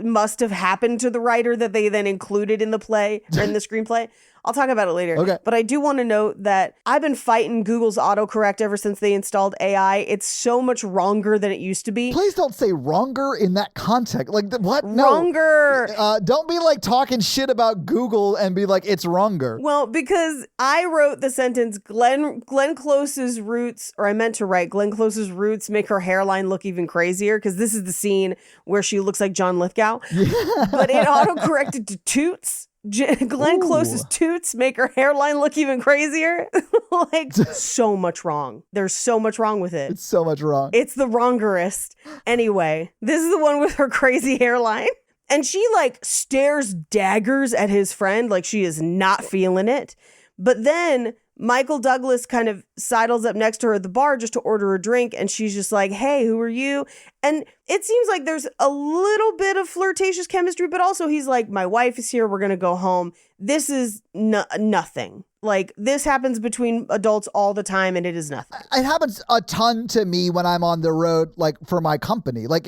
must have happened to the writer that they then included in the play, in the screenplay. I'll talk about it later. Okay. But I do want to note that I've been fighting Google's autocorrect ever since they installed AI. It's so much wronger than it used to be. Please don't say wronger in that context. Like, what? No. Wronger. Don't be like talking shit about Google and be like, it's wronger. Well, because I wrote the sentence, Glenn Close's roots, or I meant to write, Glenn Close's roots make her hairline look even crazier, because this is the scene where she looks like John Lithgow. But it autocorrected to toots. Glenn Close's toots make her hairline look even crazier. Like, so much wrong. There's so much wrong with it. It's so much wrong. It's the wrongerest. Anyway, this is the one with her crazy hairline. And she like stares daggers at his friend like she is not feeling it. But then Michael Douglas kind of sidles up next to her at the bar just to order a drink. And she's just like, hey, who are you? And it seems like there's a little bit of flirtatious chemistry, but also he's like, my wife is here. We're going to go home. This is nothing. Like, this happens between adults all the time, and it is nothing. It happens a ton to me when I'm on the road, like, for my company. Like,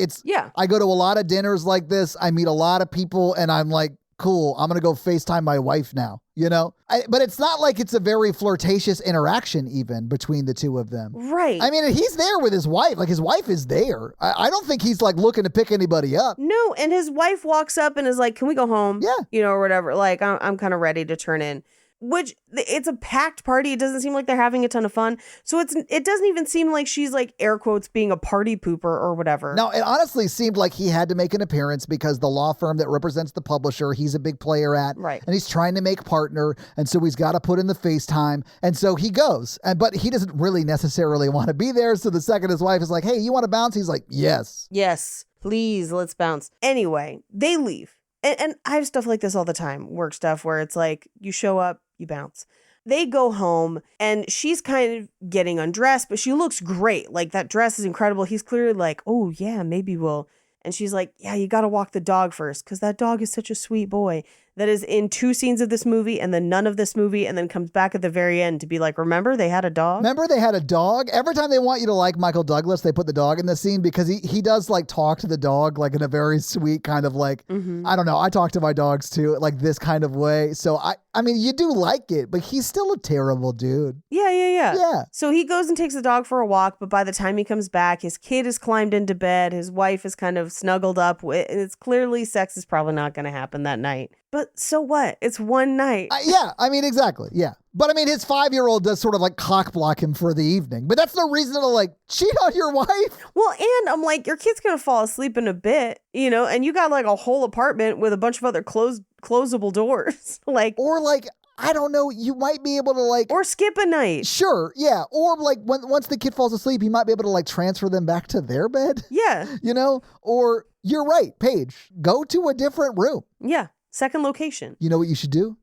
I go to a lot of dinners like this. I meet a lot of people, and I'm like, cool, I'm going to go FaceTime my wife now, you know? But it's not like it's a very flirtatious interaction even between the two of them. Right. I mean, he's there with his wife. Like, his wife is there. I don't think he's, like, looking to pick anybody up. No, and his wife walks up and is like, can we go home? Yeah. You know, or whatever. Like, I'm kind of ready to turn in. Which, it's a packed party. It doesn't seem like they're having a ton of fun. So it doesn't even seem like she's like, air quotes, being a party pooper or whatever. No, it honestly seemed like he had to make an appearance because the law firm that represents the publisher, he's a big player at. Right. And he's trying to make partner. And so he's got to put in the FaceTime. And so he goes. But he doesn't really necessarily want to be there. So the second his wife is like, hey, you want to bounce? He's like, yes. Yes, please, let's bounce. Anyway, they leave. And I have stuff like this all the time, work stuff where it's like, you show up, you bounce. They go home and she's kind of getting undressed, but she looks great. Like, that dress is incredible. He's clearly like, oh yeah, maybe we'll. And she's like, yeah, you got to walk the dog first because that dog is such a sweet boy. That is in 2 scenes of this movie and then none of this movie, and then comes back at the very end to be like, remember they had a dog? Remember they had a dog? Every time they want you to like Michael Douglas, they put the dog in the scene because he does like talk to the dog like in a very sweet kind of like, I don't know. I talk to my dogs too, like this kind of way. So I mean, you do like it, but he's still a terrible dude. Yeah. So he goes and takes the dog for a walk, but by the time he comes back, his kid has climbed into bed. His wife is kind of snuggled up with, and it's clearly sex is probably not going to happen that night. But so what? It's one night. Yeah, I mean, exactly. Yeah. But I mean, his 5-year-old does sort of like cock block him for the evening, but that's no reason to like cheat on your wife. Well, and I'm like, your kid's going to fall asleep in a bit, you know, and you got like a whole apartment with a bunch of other closable doors. Like, or like, I don't know, you might be able to like, or skip a night. Sure. Yeah. Or like once the kid falls asleep, you might be able to like transfer them back to their bed. Yeah. You know, or you're right, Paige, go to a different room. Yeah. Second location. You know what you should do?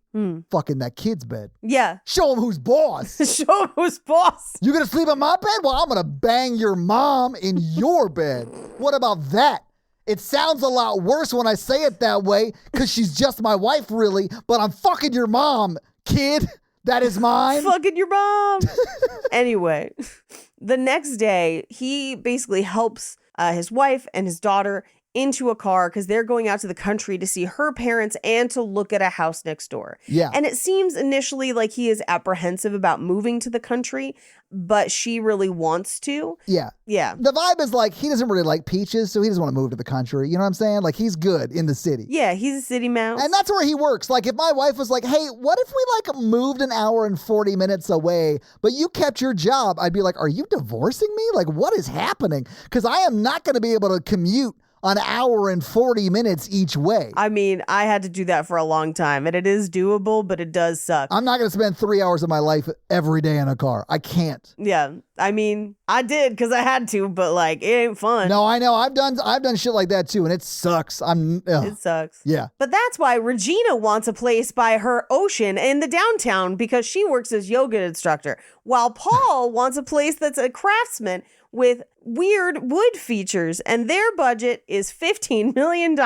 Fucking that kid's bed. Yeah. Show him who's boss. Show him who's boss. You gonna sleep in my bed? Well, I'm gonna bang your mom in your bed. What about that? It sounds a lot worse when I say it that way because she's just my wife, really, but I'm fucking your mom, kid. That is mine. Fucking your mom. Anyway, the next day, he basically helps his wife and his daughter into a car because they're going out to the country to see her parents and to look at a house next door. Yeah. And it seems initially like he is apprehensive about moving to the country, but she really wants to. Yeah. Yeah. The vibe is like he doesn't really like peaches, so he doesn't want to move to the country. You know what I'm saying? Like he's good in the city. Yeah, he's a city mouse. And that's where he works. Like if my wife was like, hey, what if we like moved an hour and 40 minutes away, but you kept your job? I'd be like, are you divorcing me? Like what is happening? Because I am not going to be able to commute an hour and 40 minutes each way. I mean, I had to do that for a long time, and it is doable, but it does suck. I'm not going to spend 3 hours of my life every day in a car. I can't. Yeah. I mean, I did because I had to, but like, it ain't fun. No, I know. I've done shit like that too, and it sucks. It sucks. Yeah. But that's why Regina wants a place by her ocean in the downtown because she works as yoga instructor, while Paul wants a place that's a craftsman with weird wood features, and their budget is $15 million.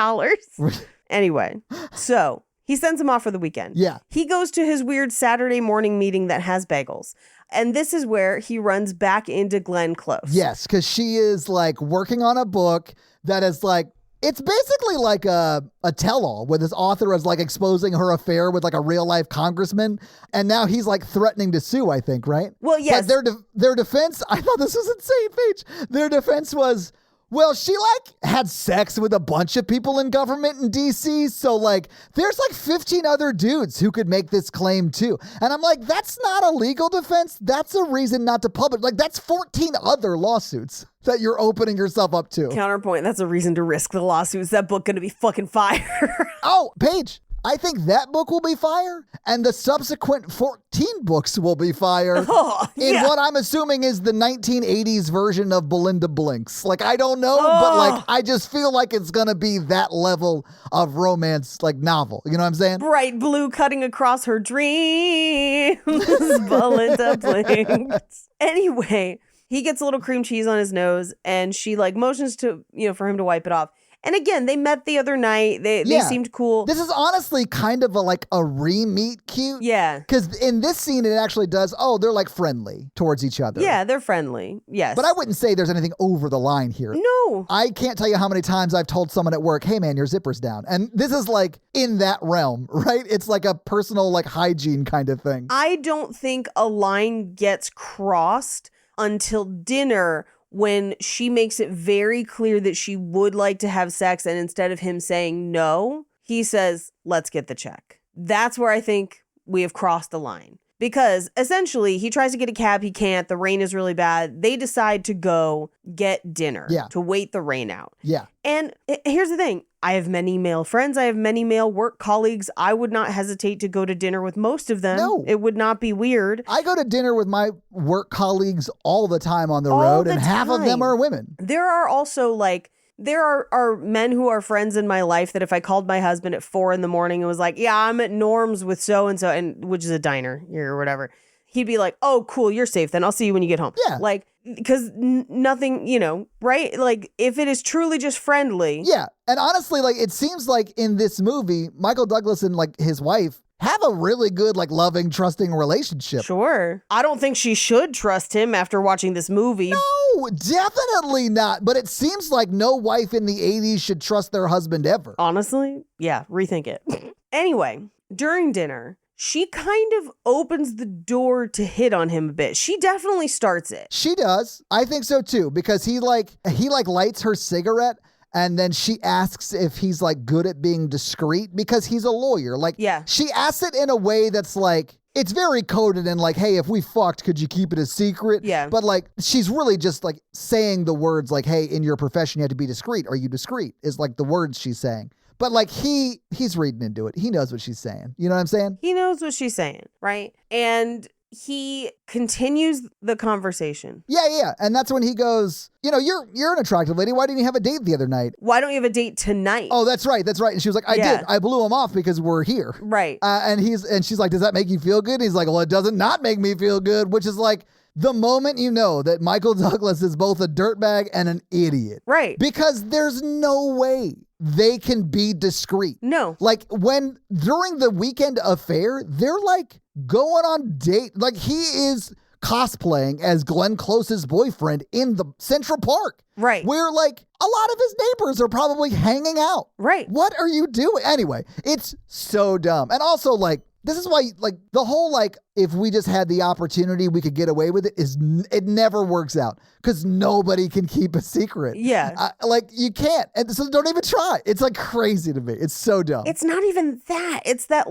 Anyway, so he sends him off for the weekend. Yeah. He goes to his weird Saturday morning meeting that has bagels. And this is where he runs back into Glenn Close. Yes, because she is like working on a book that is like, it's basically like a tell-all where this author is like exposing her affair with like a real life congressman. And now he's like threatening to sue, I think, right? Well, yes. But their defense, I thought this was insane, Paige. Their defense was, well, she like had sex with a bunch of people in government in DC. So like there's like 15 other dudes who could make this claim too. And I'm like, that's not a legal defense. That's a reason not to publish. Like that's 14 other lawsuits that you're opening yourself up to. Counterpoint, that's a reason to risk the lawsuits. That book gonna be fucking fire. Oh, Paige, I think that book will be fire, and the subsequent 14 books will be fire in what I'm assuming is the 1980s version of Belinda Blinks. Like, I don't know, but like, I just feel like it's gonna be that level of romance, like novel. You know what I'm saying? Bright blue cutting across her dreams. Belinda Blinks. Anyway, he gets a little cream cheese on his nose, and she like motions to, for him to wipe it off. And again, they met the other night. They seemed cool. This is honestly kind of a re-meet cute. Yeah. Because in this scene, it actually does, they're like friendly towards each other. Yeah, they're friendly. Yes. But I wouldn't say there's anything over the line here. No. I can't tell you how many times I've told someone at work, hey man, your zipper's down. And this is like in that realm, right? It's like a personal like hygiene kind of thing. I don't think a line gets crossed until dinner when she makes it very clear that she would like to have sex, and instead of him saying no, he says, let's get the check. That's where I think we have crossed the line. Because essentially, he tries to get a cab, he can't, the rain is really bad. They decide to go get dinner to wait the rain out. Yeah. And here's the thing. I have many male friends. I have many male work colleagues. I would not hesitate to go to dinner with most of them. No. It would not be weird. I go to dinner with my work colleagues all the time on the road, and half of them are women. There are also there are men who are friends in my life that if I called my husband at 4 a.m. and was like, yeah, I'm at Norm's with so-and-so, and which is a diner here or whatever, he'd be like, oh, cool, you're safe then. I'll see you when you get home. Yeah. Because nothing, right? Like, if it is truly just friendly. Yeah. And honestly, it seems like in this movie, Michael Douglas and his wife have a really good, loving, trusting relationship. Sure. I don't think she should trust him after watching this movie. No, definitely not. But it seems like no wife in the 80s should trust their husband ever. Honestly, yeah, rethink it. Anyway, during dinner, she kind of opens the door to hit on him a bit. She definitely starts it. She does. I think so too, because he lights her cigarette. And then she asks if he's good at being discreet because he's a lawyer. She asks it in a way that's it's very coded in hey, if we fucked, could you keep it a secret? Yeah. But she's really just saying the words hey, in your profession, you have to be discreet. Are you discreet? Is the words she's saying. But he's reading into it. He knows what she's saying. You know what I'm saying? He knows what she's saying, right? And he continues the conversation. Yeah. And that's when he goes, you're an attractive lady. Why didn't you have a date the other night? Why don't you have a date tonight? Oh, that's right. And she was like, I did. I blew him off because we're here. Right. And she's like, does that make you feel good? And he's like, well, it doesn't not make me feel good, which is the moment you know that Michael Douglas is both a dirtbag and an idiot. Right. Because there's no way they can be discreet. No. When during the weekend affair, they're going on date. He is cosplaying as Glenn Close's boyfriend in the Central Park. Right. Where a lot of his neighbors are probably hanging out. Right. What are you doing? Anyway, it's so dumb. And also this is why the whole if we just had the opportunity we could get away with it it never works out because nobody can keep a secret. Yeah. You can't. And so don't even try. It's crazy to me. It's so dumb. It's not even that. It's that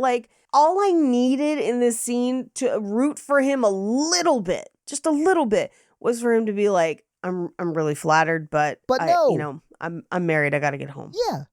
all I needed in this scene to root for him a little bit, just a little bit, was for him to be I'm really flattered, but no. I'm married. I got to get home. Yeah.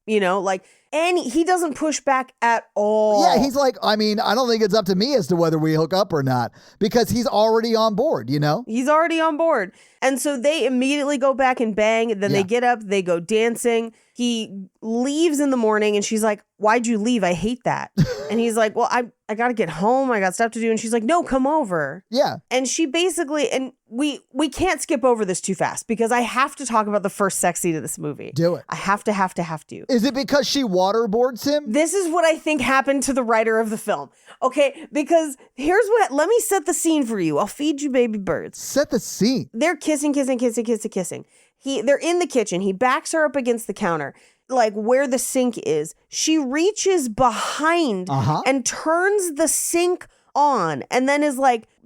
And he doesn't push back at all. Yeah, he's I don't think it's up to me as to whether we hook up or not because he's already on board, He's already on board. And so they immediately go back and bang. And then they get up, they go dancing. He leaves in the morning and she's like, why'd you leave? I hate that. And he's like, well, I got to get home. I got stuff to do. And she's like, no, come over. Yeah. And she basically, and we can't skip over this too fast because I have to talk about the first sex scene of this movie. Do it. I have to. Is it because she waterboards him? This is what I think happened to the writer of the film. Okay, because let me set the scene for you. I'll feed you baby birds. Set the scene. They're kissing. They're in the kitchen. He backs her up against the counter, where the sink is. She reaches behind and turns the sink on and then is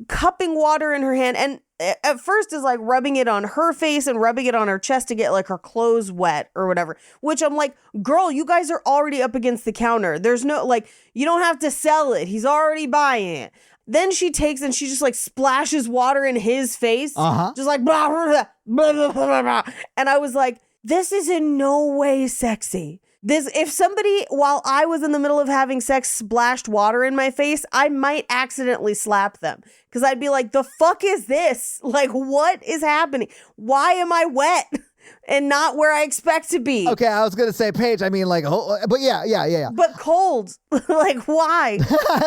cupping water in her hand and at first is rubbing it on her face and rubbing it on her chest to get her clothes wet or whatever, which I'm girl, you guys are already up against the counter. There's no you don't have to sell it. He's already buying it. Then she takes and she just splashes water in his face. Just blah, blah, blah, blah, blah, blah. And I was this is in no way sexy. If somebody, while I was in the middle of having sex, splashed water in my face, I might accidentally slap them. Because I'd be the fuck is this? What is happening? Why am I wet and not where I expect to be? Okay, I was going to say, Paige, but yeah. But cold. Why?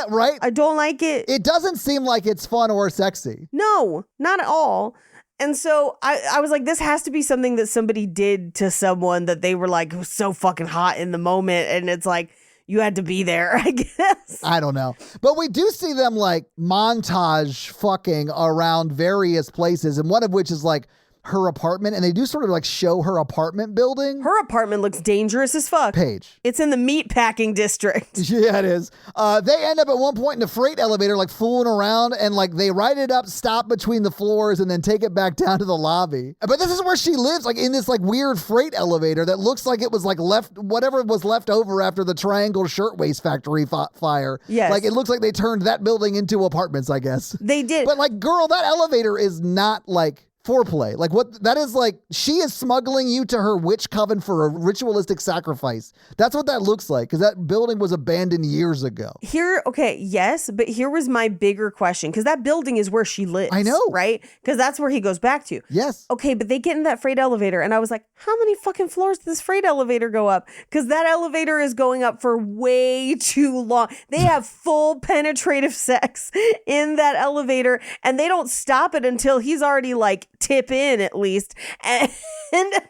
Right? I don't like it. It doesn't seem like it's fun or sexy. No, not at all. And so I was like, this has to be something that somebody did to someone that they were like so fucking hot in the moment. And it's like, you had to be there, I guess. I don't know. But we do see them like montage fucking around various places, and one of which is like her apartment, and they do sort of like show her apartment building. Her apartment looks dangerous as fuck. Paige. It's in the meatpacking district. Yeah, it is. They end up at one point in a freight elevator, like fooling around, and like they ride it up, stop between the floors, and then take it back down to the lobby. But this is where she lives, like in this like weird freight elevator that looks like it was like whatever was left over after the Triangle Shirtwaist Factory fire. Yes. Like it looks like they turned that building into apartments, I guess. They did. But like, girl, that elevator is not like foreplay. Like what that is, like she is smuggling you to her witch coven for a ritualistic sacrifice. That's what that looks like, because that building was abandoned years ago. Yes, but here was my bigger question, because that building is where she lives. I know. Right? Because that's where he goes back to. Yes. Okay, but they get in that freight elevator, and I was like, how many fucking floors does this freight elevator go up? Because that elevator is going up for way too long. They have full penetrative sex in that elevator, and they don't stop it until he's already like tip in at least. And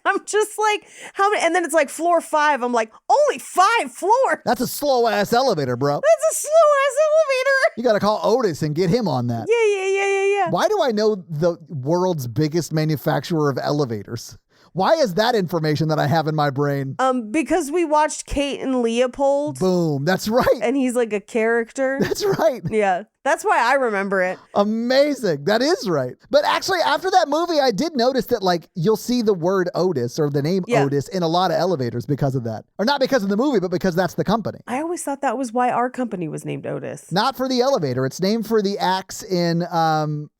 I'm just like, how many? And then it's like floor 5. I'm like, only 5 floors. That's a slow ass elevator, bro. That's a slow ass elevator. You got to call Otis and get him on that. Yeah. Why do I know the world's biggest manufacturer of elevators? Why is that information that I have in my brain? Because we watched Kate and Leopold. Boom. That's right. And he's like a character. That's right. Yeah. That's why I remember it. Amazing. That is right. But actually, after that movie, I did notice that like you'll see the word Otis or the name Otis in a lot of elevators because of that. Or not because of the movie, but because that's the company. I always thought that was why our company was named Otis. Not for the elevator. It's named for the axe in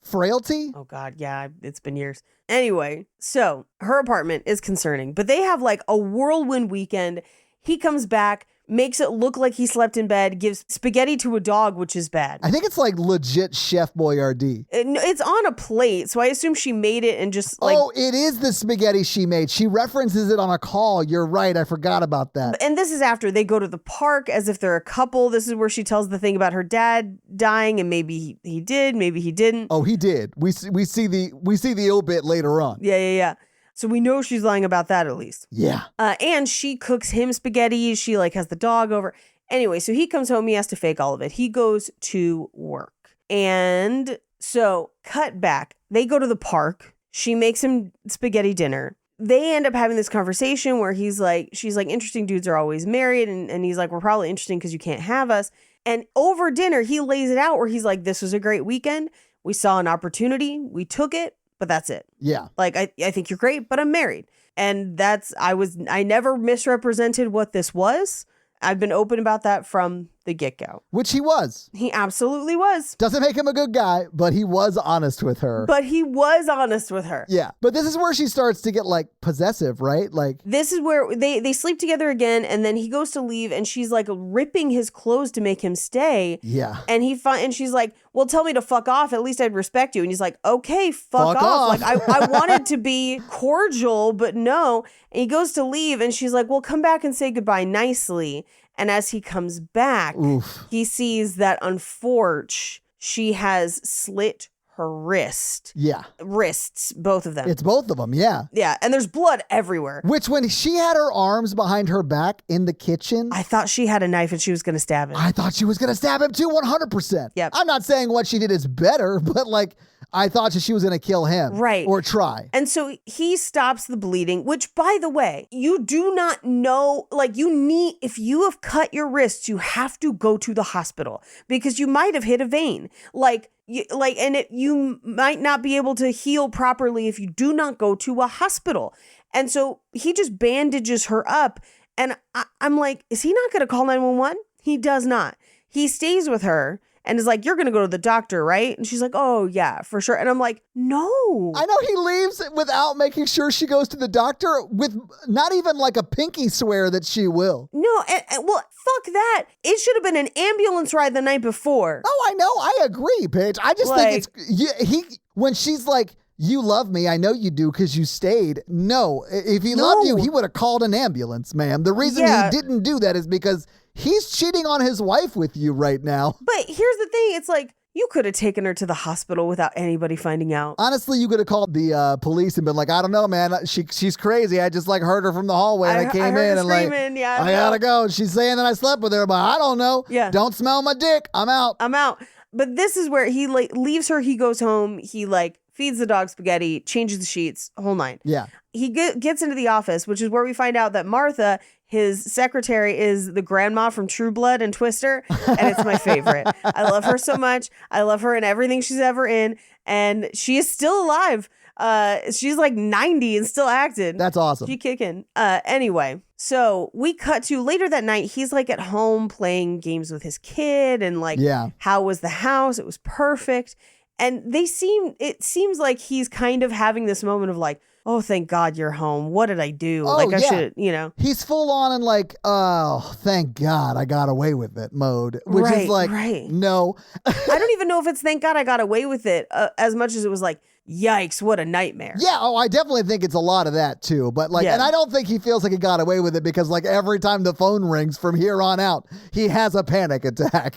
Frailty. Oh God, yeah, it's been years. Anyway, so her apartment is concerning, but they have like a whirlwind weekend. He comes back, makes it look like he slept in bed, gives spaghetti to a dog, which is bad. I think it's like legit Chef Boyardee. It's on a plate, so I assume she made it and just like... Oh, it is the spaghetti she made. She references it on a call. You're right. I forgot about that. And this is after they go to the park as if they're a couple. This is where she tells the thing about her dad dying, and maybe he did, maybe he didn't. Oh, he did. We see the obit later on. Yeah. So we know she's lying about that at least. Yeah. And she cooks him spaghetti. She like has the dog over. Anyway, so he comes home. He has to fake all of it. He goes to work. And so cut back. They go to the park. She makes him spaghetti dinner. They end up having this conversation where she's like, interesting dudes are always married. And he's like, we're probably interesting because you can't have us. And over dinner, he lays it out where he's like, this was a great weekend. We saw an opportunity. We took it. But that's it. Yeah. Like, I think you're great, but I'm married. And I never misrepresented what this was. I've been open about that from the get-go. Which he was. He absolutely was. Doesn't make him a good guy, but he was honest with her. Yeah. But this is where she starts to get like possessive, right? Like this is where they sleep together again, and then he goes to leave, and she's like ripping his clothes to make him stay. Yeah. And she's like, well, tell me to fuck off. At least I'd respect you. And he's like, okay, fuck off. Like I wanted to be cordial, but no. And he goes to leave, and she's like, well, come back and say goodbye nicely. And as he comes back, he sees that unfortunately she has slit her wrist. Yeah. Wrists, both of them. It's both of them, yeah. Yeah, and there's blood everywhere. Which when she had her arms behind her back in the kitchen, I thought she had a knife and she was going to stab him. I thought she was going to stab him too, 100%. Yep. I'm not saying what she did is better, but like I thought she was going to kill him. Right. Or try. And so he stops the bleeding, which by the way, you do not know, like if you have cut your wrists, you have to go to the hospital because you might have hit a vein. You might not be able to heal properly if you do not go to a hospital. And so he just bandages her up. And I'm like, is he not going to call 911? He does not. He stays with her and is like, you're going to go to the doctor, right? And she's like, oh, yeah, for sure. And I'm like, no. I know he leaves without making sure she goes to the doctor with not even like a pinky swear that she will. No, well, fuck that. It should have been an ambulance ride the night before. Oh, I know. I agree, Paige. I just think it's, when she's like, you love me. I know you do because you stayed. No, if he loved you, he would have called an ambulance, ma'am. The reason he didn't do that is because he's cheating on his wife with you right now. But here's the thing. It's like, You could have taken her to the hospital without anybody finding out. Honestly, you could have called the police and been like, I don't know, man. She's crazy. I just like heard her from the hallway and I came heard in her and like, screaming. Yeah, I gotta go. She's saying that I slept with her, but I don't know. Yeah. Don't smell my dick. I'm out. But this is where he like leaves her. He goes home. He like feeds the dog spaghetti, changes the sheets, whole nine. Yeah. He gets into the office, which is where we find out that Martha, his secretary, is the grandma from True Blood and Twister, and it's my favorite. I love her so much. I love her in everything she's ever in, and she is still alive. She's like 90 and still acting. That's awesome. She kicking. Anyway, so we cut to later that night. He's like at home playing games with his kid, and like, how was the house? It was perfect. And it seems like he's kind of having this moment of like, oh, thank God you're home. What did I do? Oh, I should, He's full on and like, oh, thank God I got away with it mode, which is like, no. I don't even know if it's thank God I got away with it as much as it was like, yikes, what a nightmare. Yeah, I definitely think it's a lot of that too. But like, and I don't think he feels like he got away with it because like every time the phone rings from here on out, he has a panic attack.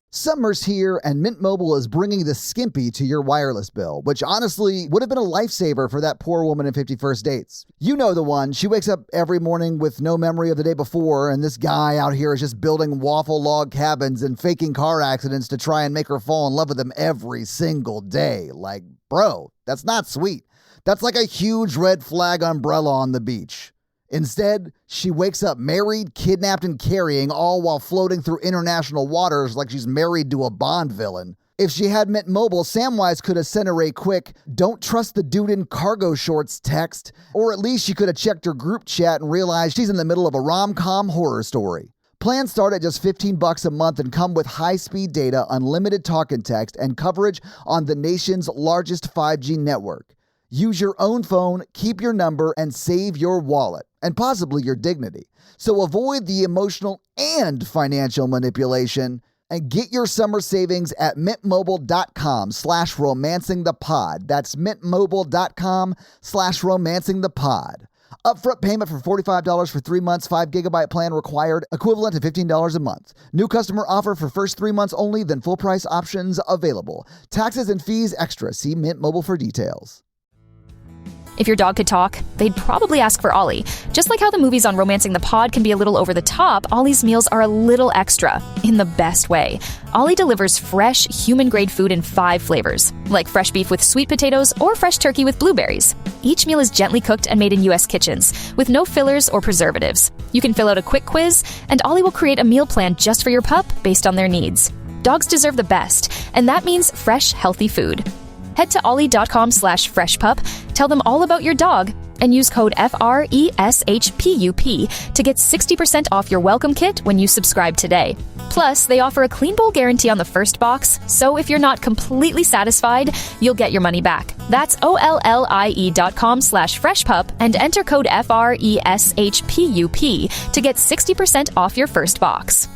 Summer's here and Mint Mobile is bringing the skimpy to your wireless bill, which honestly would have been a lifesaver for that poor woman in 50 First Dates. You know the one. She wakes up every morning with no memory of the day before, and this guy out here is just building waffle log cabins and faking car accidents to try and make her fall in love with him every single day. Like, bro, that's not sweet. That's like a huge red flag umbrella on the beach. Instead, she wakes up married, kidnapped, and carrying, all while floating through international waters like she's married to a Bond villain. If she had Mint Mobile, Samwise could have sent her a quick, don't trust the dude in cargo shorts text, or at least she could have checked her group chat and realized she's in the middle of a rom-com horror story. Plans start at just $15 a month and come with high-speed data, unlimited talk and text, and coverage on the nation's largest 5G network. Use your own phone, keep your number, and save your wallet, and possibly your dignity. So avoid the emotional and financial manipulation and get your summer savings at mintmobile.com/romancingthepod. That's mintmobile.com/romancingthepod. Upfront payment for $45 for 3 months, 5 gigabyte plan required, equivalent to $15 a month. New customer offer for first 3 months only, then full price options available. Taxes and fees extra. See Mint Mobile for details. If your dog could talk, they'd probably ask for Ollie. Just like how the movies on Romancing the Pod can be a little over the top, Ollie's meals are a little extra, in the best way. Ollie delivers fresh, human-grade food in 5 flavors, like fresh beef with sweet potatoes or fresh turkey with blueberries. Each meal is gently cooked and made in U.S. kitchens, with no fillers or preservatives. You can fill out a quick quiz, and Ollie will create a meal plan just for your pup based on their needs. Dogs deserve the best, and that means fresh, healthy food. Head to ollie.com/freshpup, tell them all about your dog, and use code FRESHPUP to get 60% off your welcome kit when you subscribe today. Plus, they offer a clean bowl guarantee on the first box, so if you're not completely satisfied, you'll get your money back. That's OLLIE.com/freshpup and enter code FRESHPUP to get 60% off your first box.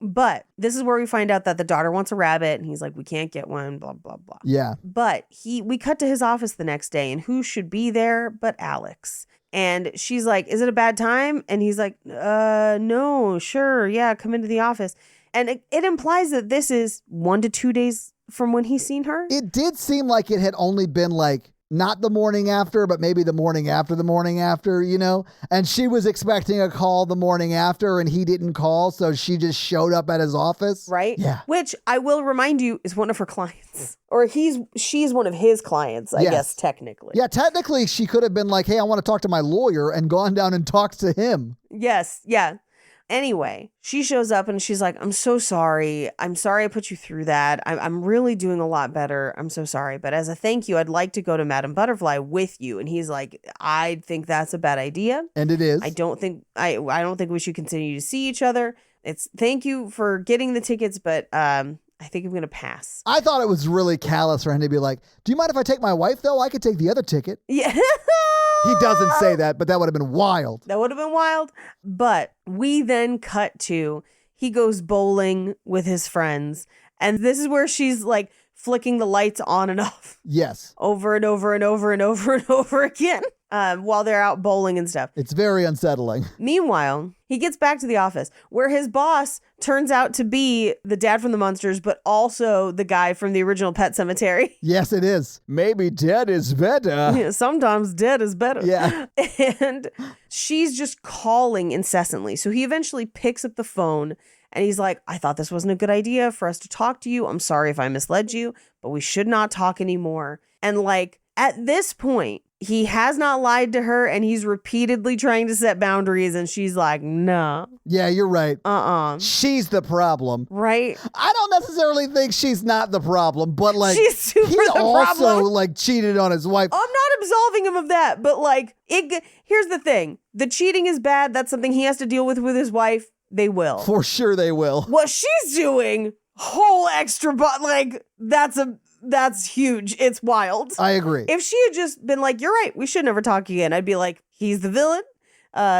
But this is where we find out that the daughter wants a rabbit, and he's like, we can't get one, blah, blah, blah. Yeah. But we cut to his office the next day, and who should be there but Alex? And she's like, is it a bad time? And he's like, no, sure, yeah, come into the office. And it implies that this is 1 to 2 days from when he's seen her. It did seem like it had only been like, not the morning after, but maybe the morning after the morning after, you know? And she was expecting a call the morning after and he didn't call, so she just showed up at his office. Right? Yeah. Which I will remind you is one of her clients. Or she's one of his clients, I guess, technically. Yeah, technically she could have been like, hey, I want to talk to my lawyer and gone down and talked to him. Yes, yeah. Anyway, she shows up and she's like, I'm so sorry. I'm sorry I put you through that. I'm really doing a lot better. I'm so sorry. But as a thank you, I'd like to go to Madame Butterfly with you. And he's like, I think that's a bad idea. And it is. I don't think we should continue to see each other. It's thank you for getting the tickets, but I think I'm going to pass. I thought it was really callous for him to be like, do you mind if I take my wife, though? I could take the other ticket. Yeah. He doesn't say that, but that would have been wild. That would have been wild. But we then cut to, he goes bowling with his friends. And this is where she's like flicking the lights on and off. Yes. Over and over and over and over and over again. while they're out bowling and stuff. It's very unsettling. Meanwhile, he gets back to the office where his boss turns out to be the dad from the Munsters, but also the guy from the original Pet Sematary. Yes, it is. Maybe dead is better. Yeah, sometimes dead is better. Yeah. And she's just calling incessantly. So he eventually picks up the phone and he's like, I thought this wasn't a good idea for us to talk to you. I'm sorry if I misled you, but we should not talk anymore. And like at this point, he has not lied to her and he's repeatedly trying to set boundaries and she's like, no. Yeah, you're right. She's the problem. Right? I don't necessarily think she's not the problem, but like she's super he the also problem. like cheated on his wife. I'm not absolving him of that, but like here's the thing. The cheating is bad. That's something he has to deal with his wife. They will. For sure they will. What she's doing, whole extra like that's huge. It's wild. I agree. If she had just been like, you're right, we should never talk again, I'd be like, he's the villain.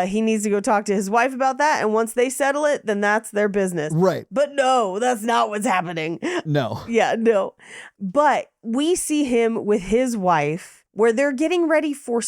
He needs to go talk to his wife about that. And once they settle it, then that's their business. Right. But no, that's not what's happening. No. Yeah, no. But we see him with his wife where they're getting ready for,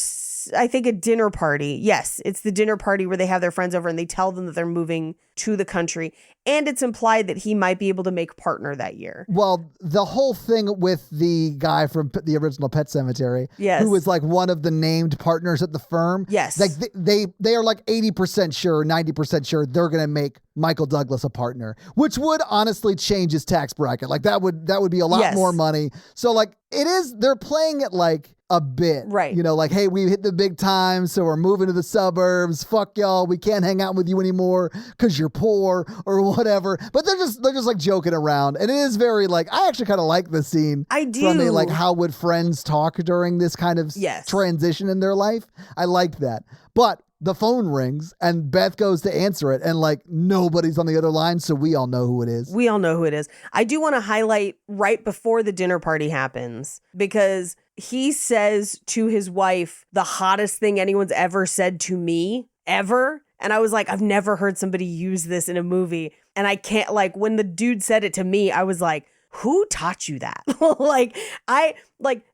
I think, a dinner party. Yes, it's the dinner party where they have their friends over and they tell them that they're moving to the country. And it's implied that he might be able to make partner that year. Well, the whole thing with the guy from the original Pet Sematary, yes, who was like one of the named partners at the firm. Yes. Like they are like 80% sure, 90% sure they're going to make Michael Douglas a partner, which would honestly change his tax bracket. Like that would be a lot more money. So like they're playing it like a bit, right? You know, like, hey, we hit the big time, so we're moving to the suburbs. Fuck y'all, we can't hang out with you anymore because you're poor or whatever. But they're just like joking around, and it is very like I actually kind of like the scene. I do. From a like how would friends talk during this kind of transition in their life. I liked that, but the phone rings and Beth goes to answer it and like nobody's on the other line. So we all know who it is. We all know who it is. I do want to highlight right before the dinner party happens because he says to his wife, the hottest thing anyone's ever said to me ever. And I was like, I've never heard somebody use this in a movie. And I can't like when the dude said it to me, I was like, who taught you that?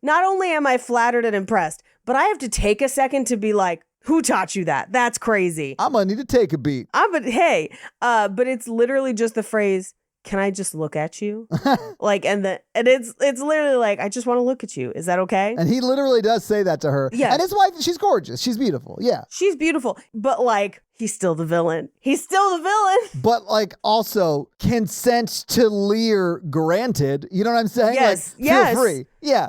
Not only am I flattered and impressed, but I have to take a second to be like, who taught you that? That's crazy. I'm gonna need to take a beat. But it's literally just the phrase, can I just look at you? And it's literally like, I just want to look at you. Is that okay? And he literally does say that to her. Yeah. And his wife, she's gorgeous. She's beautiful. Yeah. She's beautiful. But like, he's still the villain. He's still the villain. But like also consent to Lear granted. You know what I'm saying? Yes. Like, feel free. Yeah.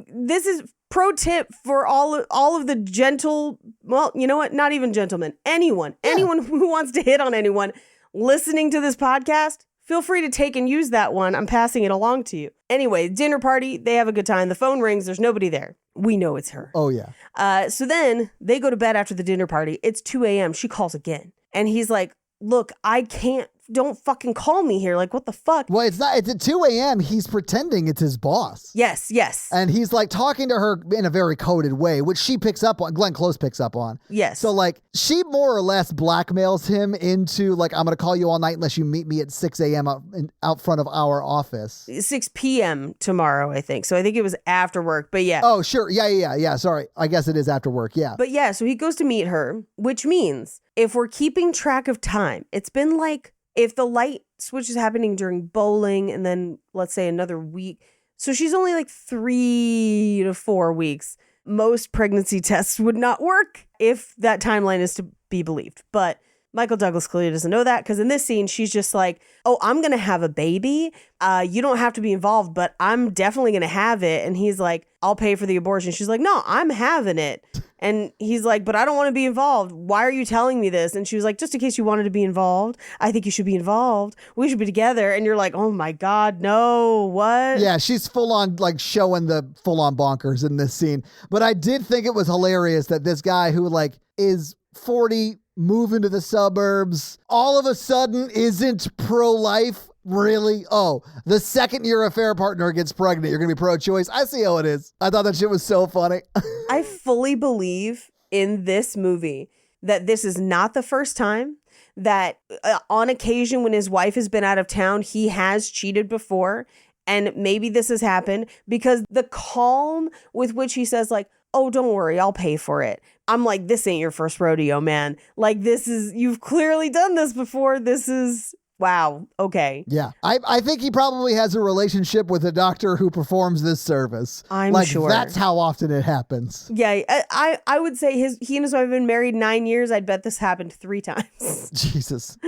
This is pro tip for all of the gentle, well, you know what? Not even gentlemen. Anyone who wants to hit on anyone listening to this podcast, feel free to take and use that one. I'm passing it along to you. Anyway, dinner party, they have a good time. The phone rings. There's nobody there. We know it's her. Oh, yeah. So then they go to bed after the dinner party. It's 2 a.m. She calls again. And he's like, look, I can't. Don't fucking call me here. Like, what the fuck? Well, it's not. It's at 2 a.m. He's pretending it's his boss. Yes. And he's like talking to her in a very coded way, which she picks up on. Glenn Close picks up on. Yes. So like she more or less blackmails him into like, I'm going to call you all night unless you meet me at 6 a.m. out front of our office. 6 p.m. tomorrow, I think. So I think it was after work, but yeah. Oh, sure. Yeah. Sorry. I guess it is after work. Yeah. But yeah, so he goes to meet her, which means if we're keeping track of time, it's been like, if the light switch is happening during bowling and then let's say another week, so she's only like 3 to 4 weeks. Most pregnancy tests would not work if that timeline is to be believed. But Michael Douglas clearly doesn't know that because in this scene, she's just like, oh, I'm going to have a baby. You don't have to be involved, but I'm definitely going to have it. And he's like, I'll pay for the abortion. She's like, no, I'm having it. And he's like, but I don't want to be involved. Why are you telling me this? And she was like, just in case you wanted to be involved, I think you should be involved. We should be together. And you're like, oh my God, no, what? Yeah, she's full on like showing the full on bonkers in this scene. But I did think it was hilarious that this guy who like is 40, moving to the suburbs, all of a sudden isn't pro-life. Really? Oh, the second your affair partner gets pregnant, you're going to be pro-choice. I see how it is. I thought that shit was so funny. I fully believe in this movie that this is not the first time that on occasion when his wife has been out of town, he has cheated before. And maybe this has happened because the calm with which he says like, oh, don't worry, I'll pay for it. I'm like, this ain't your first rodeo, man. Like, you've clearly done this before. This is, wow, okay. Yeah. I think he probably has a relationship with a doctor who performs this service. I'm like, sure. That's how often it happens. Yeah, I would say he and his wife have been married 9 years. I'd bet this happened 3 times. Jesus.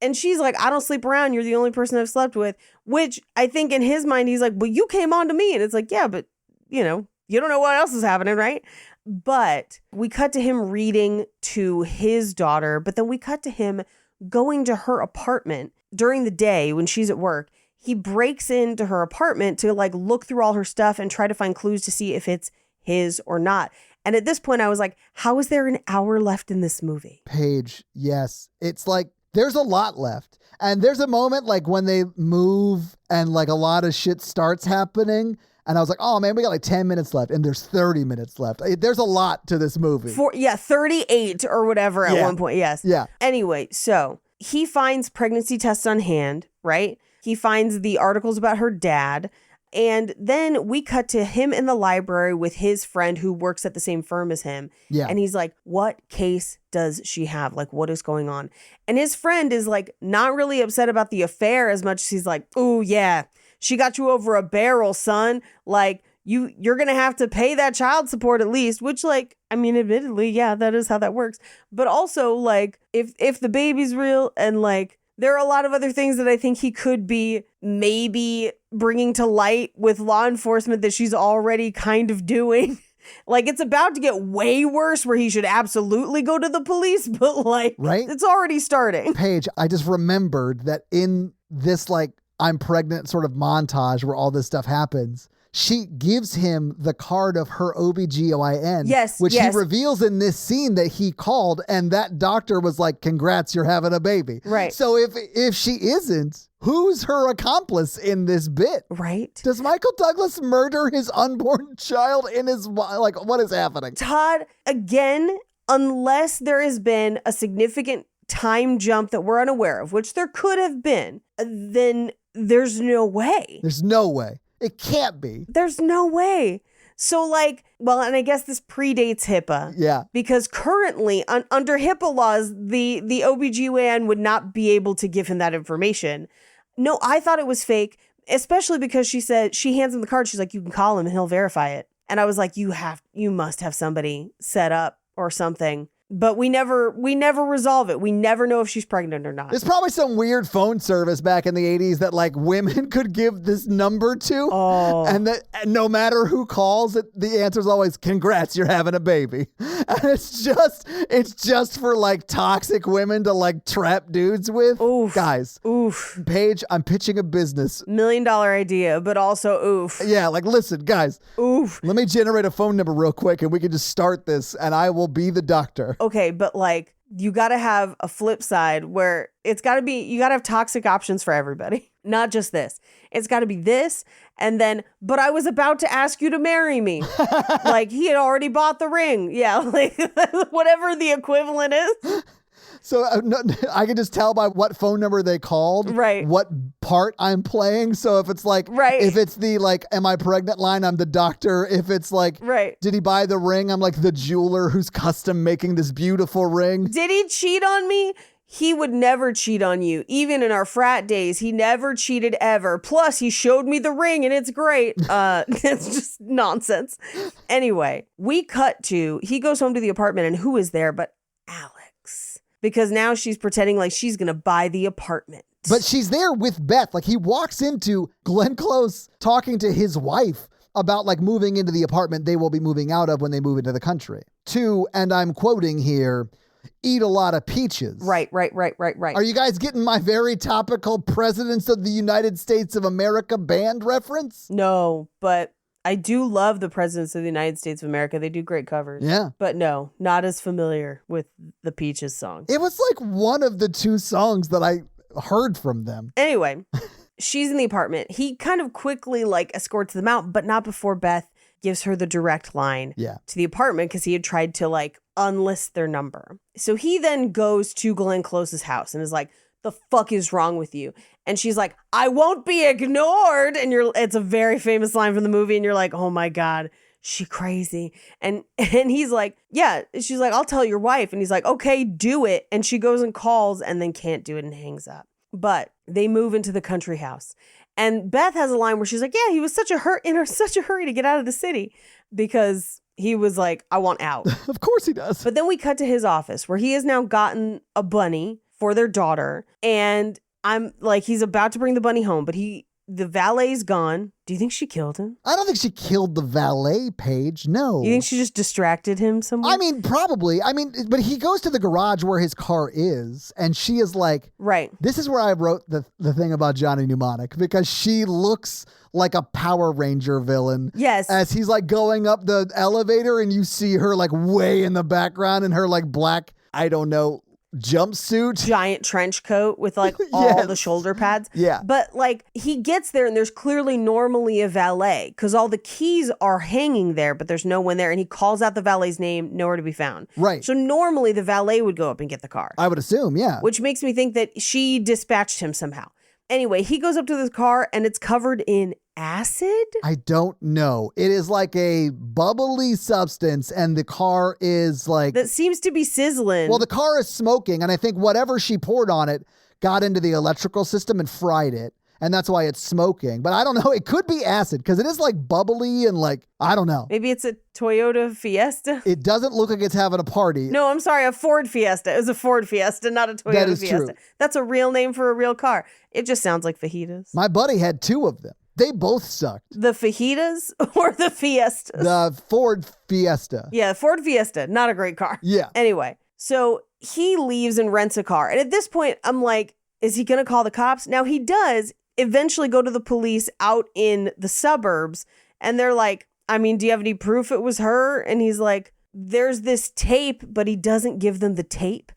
And she's like, I don't sleep around. You're the only person I've slept with, which I think in his mind, he's like, well, you came on to me. And it's like, yeah, but you don't know what else is happening, right? But we cut to him reading to his daughter, but then we cut to him going to her apartment during the day when she's at work. He breaks into her apartment to like look through all her stuff and try to find clues to see if it's his or not. And at this point I was like, how is there an hour left in this movie? Paige, yes. It's like, there's a lot left. And there's a moment like when they move and like a lot of shit starts happening. And I was like, oh man, we got like 10 minutes left and there's 30 minutes left. There's a lot to this movie. 38 or whatever at one point. Yes. Yeah. Anyway, so he finds pregnancy tests on hand, right? He finds the articles about her dad. And then we cut to him in the library with his friend who works at the same firm as him. Yeah. And he's like, what case does she have? Like, what is going on? And his friend is like, not really upset about the affair as much as he's like, oh yeah, she got you over a barrel, son. Like, you're going to have to pay that child support at least, which like, I mean, admittedly, yeah, that is how that works. But also like, if the baby's real and like, there are a lot of other things that I think he could be maybe bringing to light with law enforcement that she's already kind of doing. Like, it's about to get way worse where he should absolutely go to the police, but like, right? It's already starting. Paige, I just remembered that in this like I'm pregnant sort of montage where all this stuff happens, she gives him the card of her OBGYN. Yes, which yes. he reveals in this scene that he called, and that doctor was like, congrats, you're having a baby. Right. So if she isn't, who's her accomplice in this bit? Right. Does Michael Douglas murder his unborn child in his, like, what is happening? Todd, again, unless there has been a significant time jump that we're unaware of, which there could have been, then there's no way. There's no way. It can't be. There's no way. So like, well, and I guess this predates HIPAA. Yeah. Because currently under HIPAA laws, the OBGYN would not be able to give him that information. No, I thought it was fake, especially because she said, she hands him the card. She's like, you can call him and he'll verify it. And I was like, you must have somebody set up or something. But we never resolve it. We never know if she's pregnant or not. There's probably some weird phone service back in the 80s that like women could give this number to. Oh. And that no matter who calls it, the answer is always, congrats, you're having a baby. And it's just for like toxic women to like trap dudes with. Oof. Guys. Oof. Paige, I'm pitching a business. $1 million idea, but also oof. Yeah, like listen, guys. Oof. Let me generate a phone number real quick and we can just start this and I will be the doctor. Okay, but like, you got to have a flip side where you got to have toxic options for everybody. Not just this. It's got to be this. And then, but I was about to ask you to marry me. Like he had already bought the ring. Yeah. Like whatever the equivalent is. So I can just tell by what phone number they called, right, what part I'm playing. So if it's like, right, if it's the like, am I pregnant line, I'm the doctor. If it's like, right, did he buy the ring? I'm like the jeweler who's custom making this beautiful ring. Did he cheat on me? He would never cheat on you. Even in our frat days, he never cheated ever. Plus, he showed me the ring and it's great. It's just nonsense. Anyway, we cut to, he goes home to the apartment and who is there but Alex? Because now she's pretending like she's going to buy the apartment. But she's there with Beth. Like he walks into Glenn Close talking to his wife about like moving into the apartment they will be moving out of when they move into the country. To, and I'm quoting here, eat a lot of peaches. Right. Are you guys getting my very topical Presidents of the United States of America band reference? No, but I do love the Presidents of the United States of America. They do great covers. Yeah. But no, not as familiar with the Peaches song. It was like one of the 2 songs that I heard from them. Anyway, she's in the apartment. He kind of quickly like escorts them out, but not before Beth gives her the direct line to the apartment because he had tried to like unlist their number. So he then goes to Glenn Close's house and is like, the fuck is wrong with you? And she's like, I won't be ignored. And it's a very famous line from the movie. And you're like, oh my God, she crazy. And he's like, yeah. She's like, I'll tell your wife. And he's like, okay, do it. And she goes and calls and then can't do it and hangs up. But they move into the country house. And Beth has a line where she's like, yeah, he was such a hurry to get out of the city because he was like, I want out. Of course he does. But then we cut to his office where he has now gotten a bunny for their daughter. And I'm like, he's about to bring the bunny home, but the valet's gone. Do you think she killed him? I don't think she killed the valet, Paige. No. You think she just distracted him somewhere? I mean, probably. I mean, but he goes to the garage where his car is, and she is like, right. This is where I wrote the thing about Johnny Mnemonic, because she looks like a Power Ranger villain. Yes. As he's like going up the elevator, and you see her like way in the background in her like black, I don't know, jumpsuit, giant trench coat with like all the shoulder pads. Yeah. But like he gets there and there's clearly normally a valet because all the keys are hanging there, but there's no one there. And he calls out the valet's name, nowhere to be found. Right. So normally the valet would go up and get the car. I would assume, yeah. Which makes me think that she dispatched him somehow. Anyway, he goes up to the car and it's covered in acid? I don't know. It is like a bubbly substance and the car is like... That seems to be sizzling. Well, the car is smoking and I think whatever she poured on it got into the electrical system and fried it. And that's why it's smoking. But I don't know. It could be acid because it is like bubbly and like, I don't know. Maybe it's a Toyota Fiesta. It doesn't look like it's having a party. No, I'm sorry. A Ford Fiesta. It was a Ford Fiesta, not a Toyota that is Fiesta. True. That's a real name for a real car. It just sounds like fajitas. My buddy had 2 of them. They both sucked. The fajitas or the Fiestas? The Ford Fiesta. Yeah, Ford Fiesta. Not a great car. Yeah. Anyway, so he leaves and rents a car. And at this point, I'm like, is he going to call the cops? Now, he does eventually go to the police out in the suburbs. And they're like, I mean, do you have any proof it was her? And he's like, there's this tape, but he doesn't give them the tape.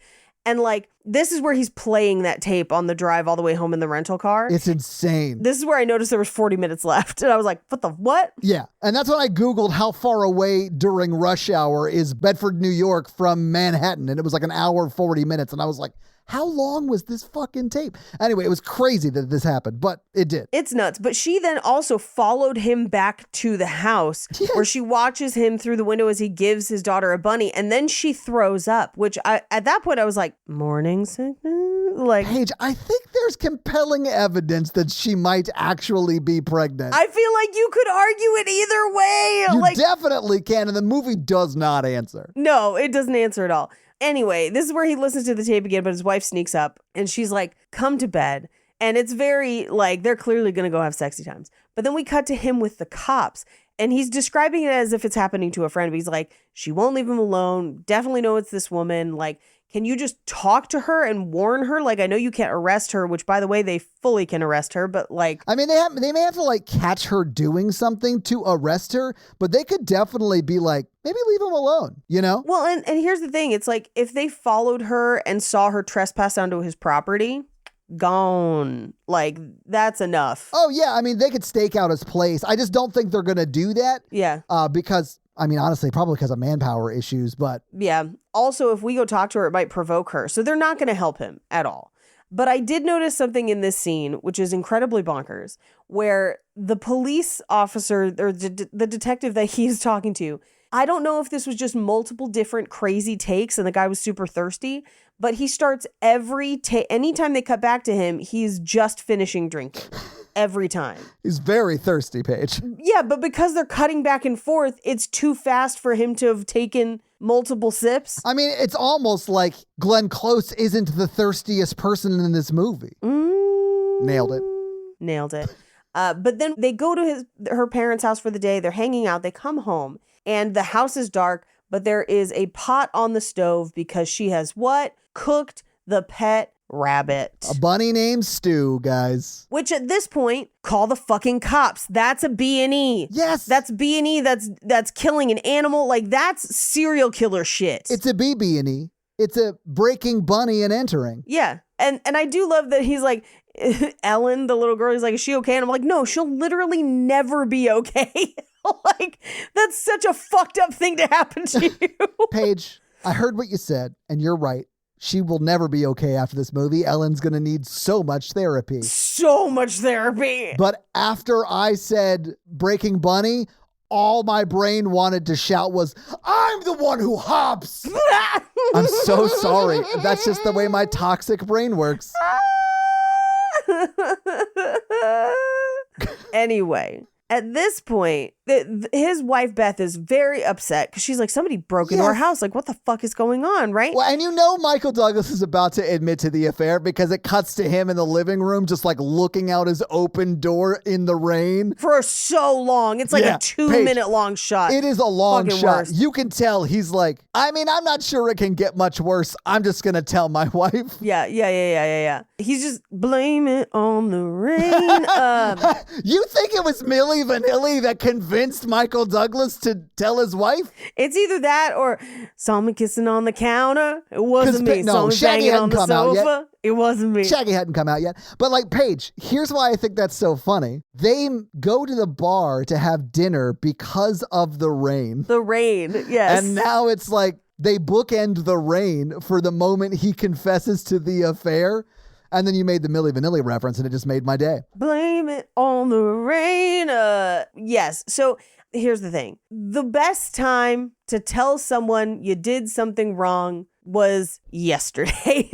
And like, this is where he's playing that tape on the drive all the way home in the rental car. It's insane. This is where I noticed there was 40 minutes left. And I was like, what? Yeah. And that's when I Googled how far away during rush hour is Bedford, New York from Manhattan. And it was like an hour, 40 minutes. And I was like, how long was this fucking tape? Anyway, it was crazy that this happened, but it did. It's nuts. But she then also followed him back to the house where she watches him through the window as he gives his daughter a bunny. And then she throws up, which at that point I was like, morning sickness? Like, Paige, I think there's compelling evidence that she might actually be pregnant. I feel like you could argue it either way. You definitely can. And the movie does not answer. No, it doesn't answer at all. Anyway, this is where he listens to the tape again, but his wife sneaks up and she's like, come to bed. And it's very like, they're clearly going to go have sexy times. But then we cut to him with the cops and he's describing it as if it's happening to a friend. But he's like, she won't leave him alone. Definitely know it's this woman. Like, can you just talk to her and warn her? Like, I know you can't arrest her, which by the way, they fully can arrest her, but like, I mean, they may have to like catch her doing something to arrest her, but they could definitely be like, maybe leave him alone, you know? Well, and here's the thing. It's like, if they followed her and saw her trespass onto his property, gone. Like, that's enough. Oh yeah. I mean, they could stake out his place. I just don't think they're going to do that. Yeah. Because I mean, honestly, probably because of manpower issues, but... Yeah. Also, if we go talk to her, it might provoke her. So they're not going to help him at all. But I did notice something in this scene, which is incredibly bonkers, where the police officer, or the detective that he's talking to, I don't know if this was just multiple different crazy takes and the guy was super thirsty, but he starts anytime they cut back to him, he's just finishing drinking. Every time. He's very thirsty, Paige. Yeah, but because they're cutting back and forth, it's too fast for him to have taken multiple sips. I mean, it's almost like Glenn Close isn't the thirstiest person in this movie. Nailed it. But then they go to her parents' house for the day. They're hanging out. They come home and the house is dark, but there is a pot on the stove because she has what? Cooked the pet rabbit. A bunny named Stu, guys. Which at this point, call the fucking cops. That's a B&E. Yes. That's B&E. That's killing an animal. Like, that's serial killer shit. It's a BB&E. It's a breaking bunny and entering. Yeah. And I do love that he's like, Ellen, the little girl, he's like, is she okay? And I'm like, no, she'll literally never be okay. Like, that's such a fucked up thing to happen to you. Paige, I heard what you said, and you're right. She will never be okay after this movie. Ellen's going to need so much therapy. So much therapy. But after I said Breaking Bunny, all my brain wanted to shout was, I'm the one who hops. I'm so sorry. That's just the way my toxic brain works. Anyway, at this point, his wife Beth is very upset because she's like, somebody broke into our house. Like, what the fuck is going on, right? Well, and you know Michael Douglas is about to admit to the affair because it cuts to him in the living room just like looking out his open door in the rain. For so long. It's like a 2-minute long shot. It is a long Fucking shot. worst. You can tell he's like, I mean, I'm not sure it can get much worse. I'm just going to tell my wife. Yeah. He's just blame it on the rain. You think it was Milli Vanilli that convinced Michael Douglas to tell his wife? It's either that or saw me kissing on the counter. It wasn't me. No, saw me Shaggy banging on hadn't the come out yet. sofa. It wasn't me. Shaggy hadn't come out yet. But like, Paige, here's why I think that's so funny. They go to the bar to have dinner because of the rain. The rain, yes. And now it's like they bookend the rain for the moment he confesses to the affair. And then you made the Milli Vanilli reference and it just made my day. Blame it on the rain. Yes. So here's the thing. The best time to tell someone you did something wrong was yesterday.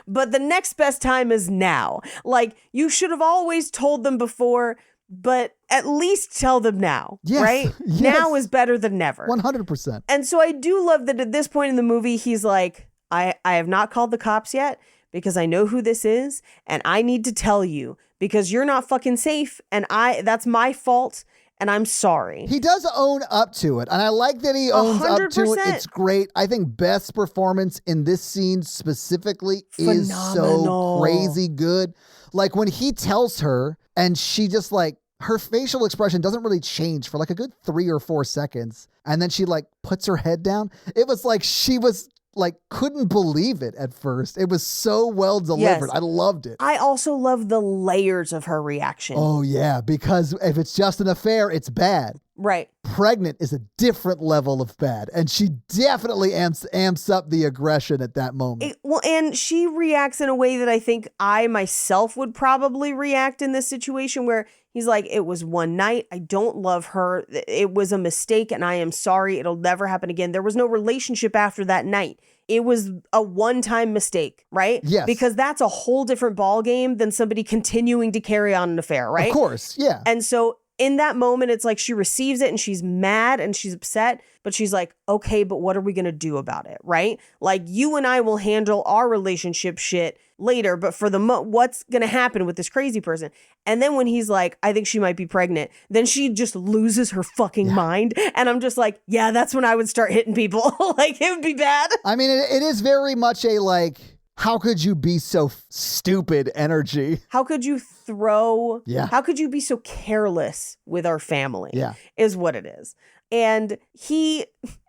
But the next best time is now. Like, you should have always told them before, but at least tell them now, yes, right? Yes. Now is better than never. 100%. And so I do love that at this point in the movie, he's like, I have not called the cops yet because I know who this is and I need to tell you because you're not fucking safe and that's my fault and I'm sorry. He does own up to it. And I like that he owns 100%. up to it. It's great. I think Beth's performance in this scene specifically is so crazy good. Like when he tells her and she just like, her facial expression doesn't really change for like a good 3 or 4 seconds. And then she like puts her head down. It was like she was like couldn't believe it at first. It was so well delivered. Yes. I loved it. I also love the layers of her reaction. Oh yeah, because if it's just an affair, it's bad. Right. Pregnant is a different level of bad. And she definitely amps up the aggression at that moment. And she reacts in a way that I think I myself would probably react in this situation where he's like, it was one night. I don't love her. It was a mistake and I am sorry. It'll never happen again. There was no relationship after that night. It was a one-time mistake, right? Yes. Because that's a whole different ball game than somebody continuing to carry on an affair, right? Of course, yeah. And so in that moment, it's like she receives it and she's mad and she's upset, but she's like, okay, but what are we going to do about it, right? Like you and I will handle our relationship shit later, but for what's going to happen with this crazy person? And then when he's like, I think she might be pregnant, then she just loses her fucking mind. And I'm just like, yeah, that's when I would start hitting people. Like it would be bad. I mean, it is very much a like, how could you be so stupid energy? How could you how could you be so careless with our family? Yeah. Is what it is. And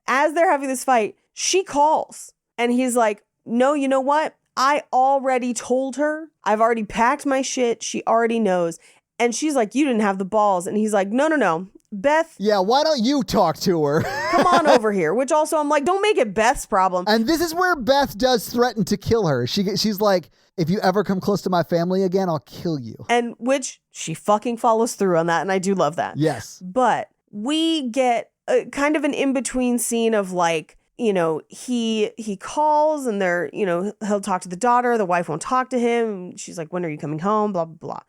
as they're having this fight, she calls and he's like, no, you know what? I already told her. I've already packed my shit. She already knows. And she's like, you didn't have the balls. And he's like, no. Beth. Yeah, why don't you talk to her? Come on over here. Which also I'm like, don't make it Beth's problem. And this is where Beth does threaten to kill her. She's like, if you ever come close to my family again, I'll kill you. And which she fucking follows through on that. And I do love that. Yes. But we get kind of an in-between scene of like, you know, he calls and he'll talk to the daughter. The wife won't talk to him. She's like, when are you coming home? Blah, blah, blah.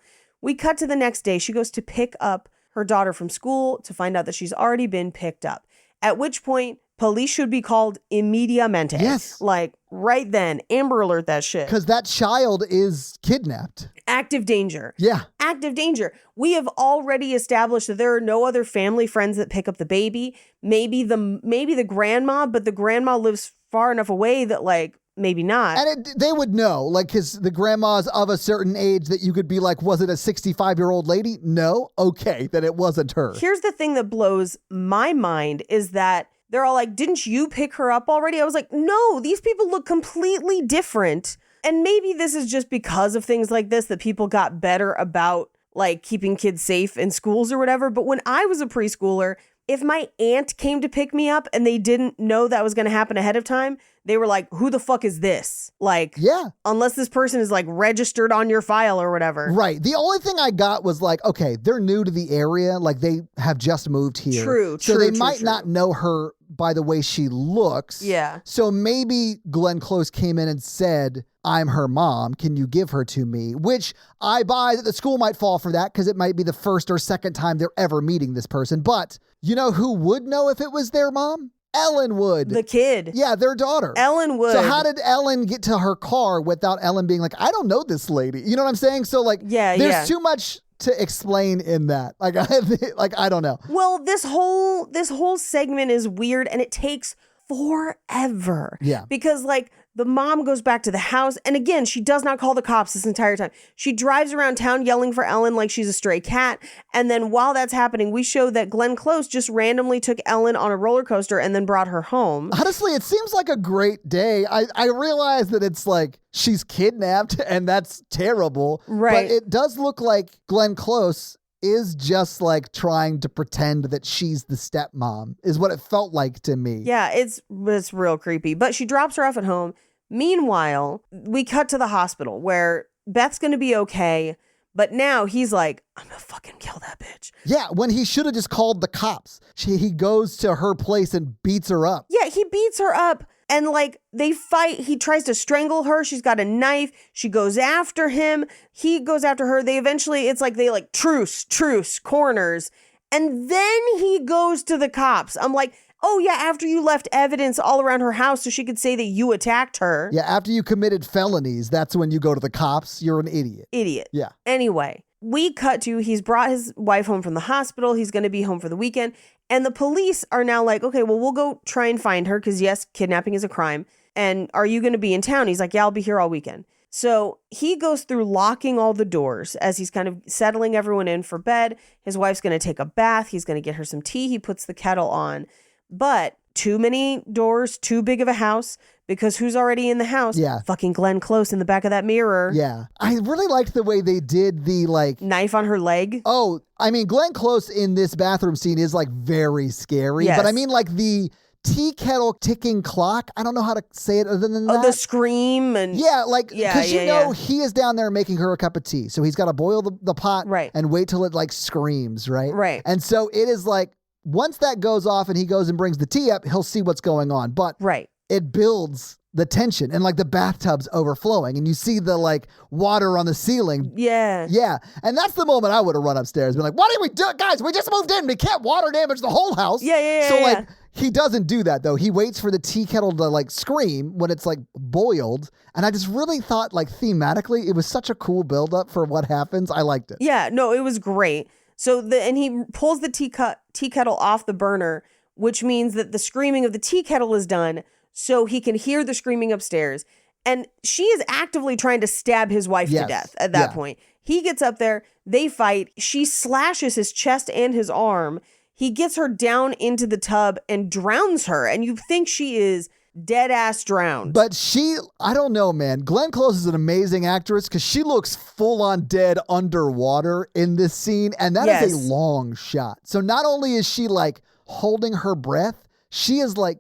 We cut to the next day. She goes to pick up her daughter from school to find out that she's already been picked up. At which point, police should be called immediatamente. Yes. Like right then, Amber Alert that shit. Because that child is kidnapped. Active danger. Yeah. Active danger. We have already established that there are no other family friends that pick up the baby. Maybe the grandma, but the grandma lives far enough away that like, maybe not. And they would know, like, because the grandma's of a certain age that you could be like, was it a 65-year-old lady? No? Okay, then it wasn't her. Here's the thing that blows my mind is that they're all like, didn't you pick her up already? I was like, no, these people look completely different. And maybe this is just because of things like this that people got better about like keeping kids safe in schools or whatever. But when I was a preschooler, if my aunt came to pick me up and they didn't know that was going to happen ahead of time, they were like, who the fuck is this? Like, Yeah. unless this person is like registered on your file or whatever. Right. The only thing I got was like, okay, they're new to the area. Like they have just moved here. So they might not know her by the way she looks. Yeah. So maybe Glenn Close came in and said, I'm her mom. Can you give her to me? Which I buy that the school might fall for that because it might be the first or second time they're ever meeting this person. But you know who would know if it was their mom? Ellen would. The kid. Yeah, their daughter. Ellen would. So how did Ellen get to her car without Ellen being like, I don't know this lady? You know what I'm saying? So like, there's too much to explain in that. Like, I don't know. Well, this whole segment is weird and it takes forever. Yeah. Because like the mom goes back to the house and again, she does not call the cops this entire time. She drives around town yelling for Ellen like she's a stray cat. And then while that's happening, we show that Glenn Close just randomly took Ellen on a roller coaster and then brought her home. Honestly, it seems like a great day. I realize that it's like she's kidnapped and that's terrible. Right. But it does look like Glenn Close is just like trying to pretend that she's the stepmom is what it felt like to me. Yeah, it's real creepy. But she drops her off at home. Meanwhile, we cut to the hospital where Beth's going to be okay. But now he's like, I'm going to fucking kill that bitch. Yeah, when he should have just called the cops. He goes to her place and beats her up. Yeah, he beats her up. And like they fight, he tries to strangle her. She's got a knife. She goes after him. He goes after her. It's like they like truce, corners. And then he goes to the cops. I'm like, oh yeah, after you left evidence all around her house so she could say that you attacked her. Yeah, after you committed felonies, that's when you go to the cops. You're an idiot. Yeah. Anyway, we cut to he's brought his wife home from the hospital. He's going to be home for the weekend. And the police are now like, okay, well, we'll go try and find her because, yes, kidnapping is a crime. And are you going to be in town? He's like, yeah, I'll be here all weekend. So he goes through locking all the doors as he's kind of settling everyone in for bed. His wife's going to take a bath. He's going to get her some tea. He puts the kettle on. But too many doors, too big of a house, because who's already in the house? Yeah. Fucking Glenn Close in the back of that mirror. Yeah. I really liked the way they did the like... knife on her leg. Oh, I mean, Glenn Close in this bathroom scene is like very scary. Yes. But I mean like the tea kettle ticking clock. I don't know how to say it other than that. Oh, the scream and... Yeah, like, because yeah. he is down there making her a cup of tea. So he's got to boil the pot right. and wait till it like screams, right? Right. And so it is like, once that goes off and he goes and brings the tea up, he'll see what's going on. But it builds the tension and like the bathtub's overflowing and you see the like water on the ceiling. Yeah. Yeah. And that's the moment I would have run upstairs and been like, what did we do? Guys, we just moved in. We can't water damage the whole house. Yeah. So like he doesn't do that though. He waits for the tea kettle to like scream when it's like boiled. And I just really thought like thematically, it was such a cool buildup for what happens. I liked it. Yeah, no, it was great. So and he pulls the tea kettle off the burner, which means that the screaming of the tea kettle is done so he can hear the screaming upstairs. And she is actively trying to stab his wife to death at that point. He gets up there, they fight, she slashes his chest and his arm. He gets her down into the tub and drowns her. And you think she is dead ass drowned. But I don't know, man. Glenn Close is an amazing actress because she looks full on dead underwater in this scene. And that is a long shot. So not only is she like holding her breath, she is like,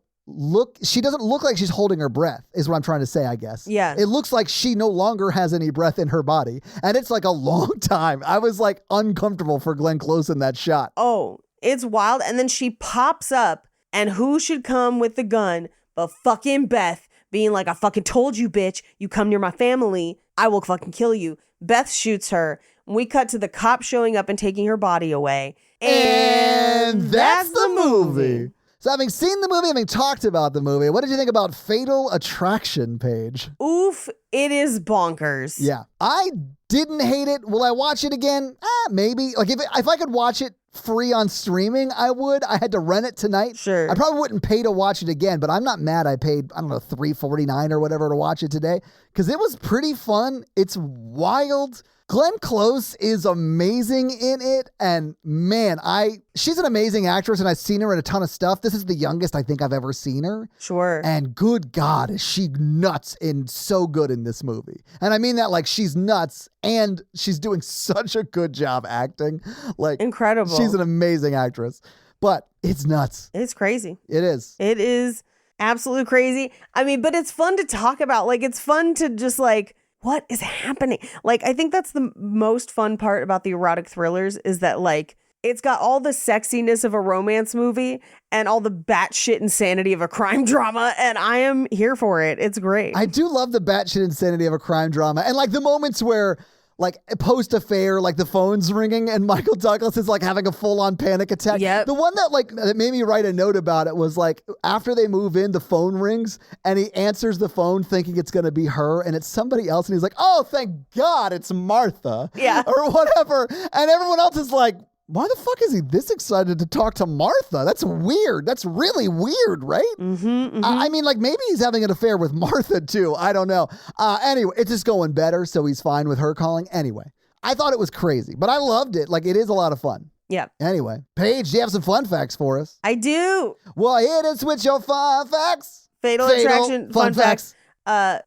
she doesn't look like she's holding her breath is what I'm trying to say, I guess. Yeah. It looks like she no longer has any breath in her body. And it's like a long time. I was like uncomfortable for Glenn Close in that shot. Oh, it's wild. And then she pops up and who should come with the gun but fucking Beth being like, I fucking told you, bitch, you come near my family, I will fucking kill you. Beth shoots her. We cut to the cop showing up and taking her body away. And that's the movie. So having seen the movie, having talked about the movie, what did you think about Fatal Attraction, Paige? Oof, it is bonkers. Yeah. I didn't hate it. Will I watch it again? Maybe. Like if I could watch it free on streaming, I would. I had to rent it tonight. Sure. I probably wouldn't pay to watch it again, but I'm not mad I paid, I don't know, $3.49 or whatever to watch it today because it was pretty fun. It's wild. Glenn Close is amazing in it. And man, she's an amazing actress and I've seen her in a ton of stuff. This is the youngest I think I've ever seen her. Sure. And good God, is she nuts and so good in this movie. And I mean that like she's nuts and she's doing such a good job acting. Like incredible. She's an amazing actress. But it's nuts. It's crazy. It is. It is absolutely crazy. I mean, but it's fun to talk about. Like, it's fun to just like, what is happening? Like, I think that's the most fun part about the erotic thrillers is that like, it's got all the sexiness of a romance movie and all the batshit insanity of a crime drama. And I am here for it. It's great. I do love the batshit insanity of a crime drama. And like the moments where like post-affair, like the phone's ringing and Michael Douglas is like having a full-on panic attack. Yep. The one that made me write a note about it was like after they move in, the phone rings and he answers the phone thinking it's going to be her and it's somebody else. And he's like, oh, thank God it's Martha. Yeah. Or whatever. And everyone else is like, why the fuck is he this excited to talk to Martha? That's weird. That's really weird, right? I mean, like maybe he's having an affair with Martha too. I don't know. Anyway, it's just going better, so he's fine with her calling. Anyway, I thought it was crazy, but I loved it. Like it is a lot of fun. Yeah. Anyway, Paige, do you have some fun facts for us? I do. Well, hit us with your fun facts. Fatal Attraction. Fun facts.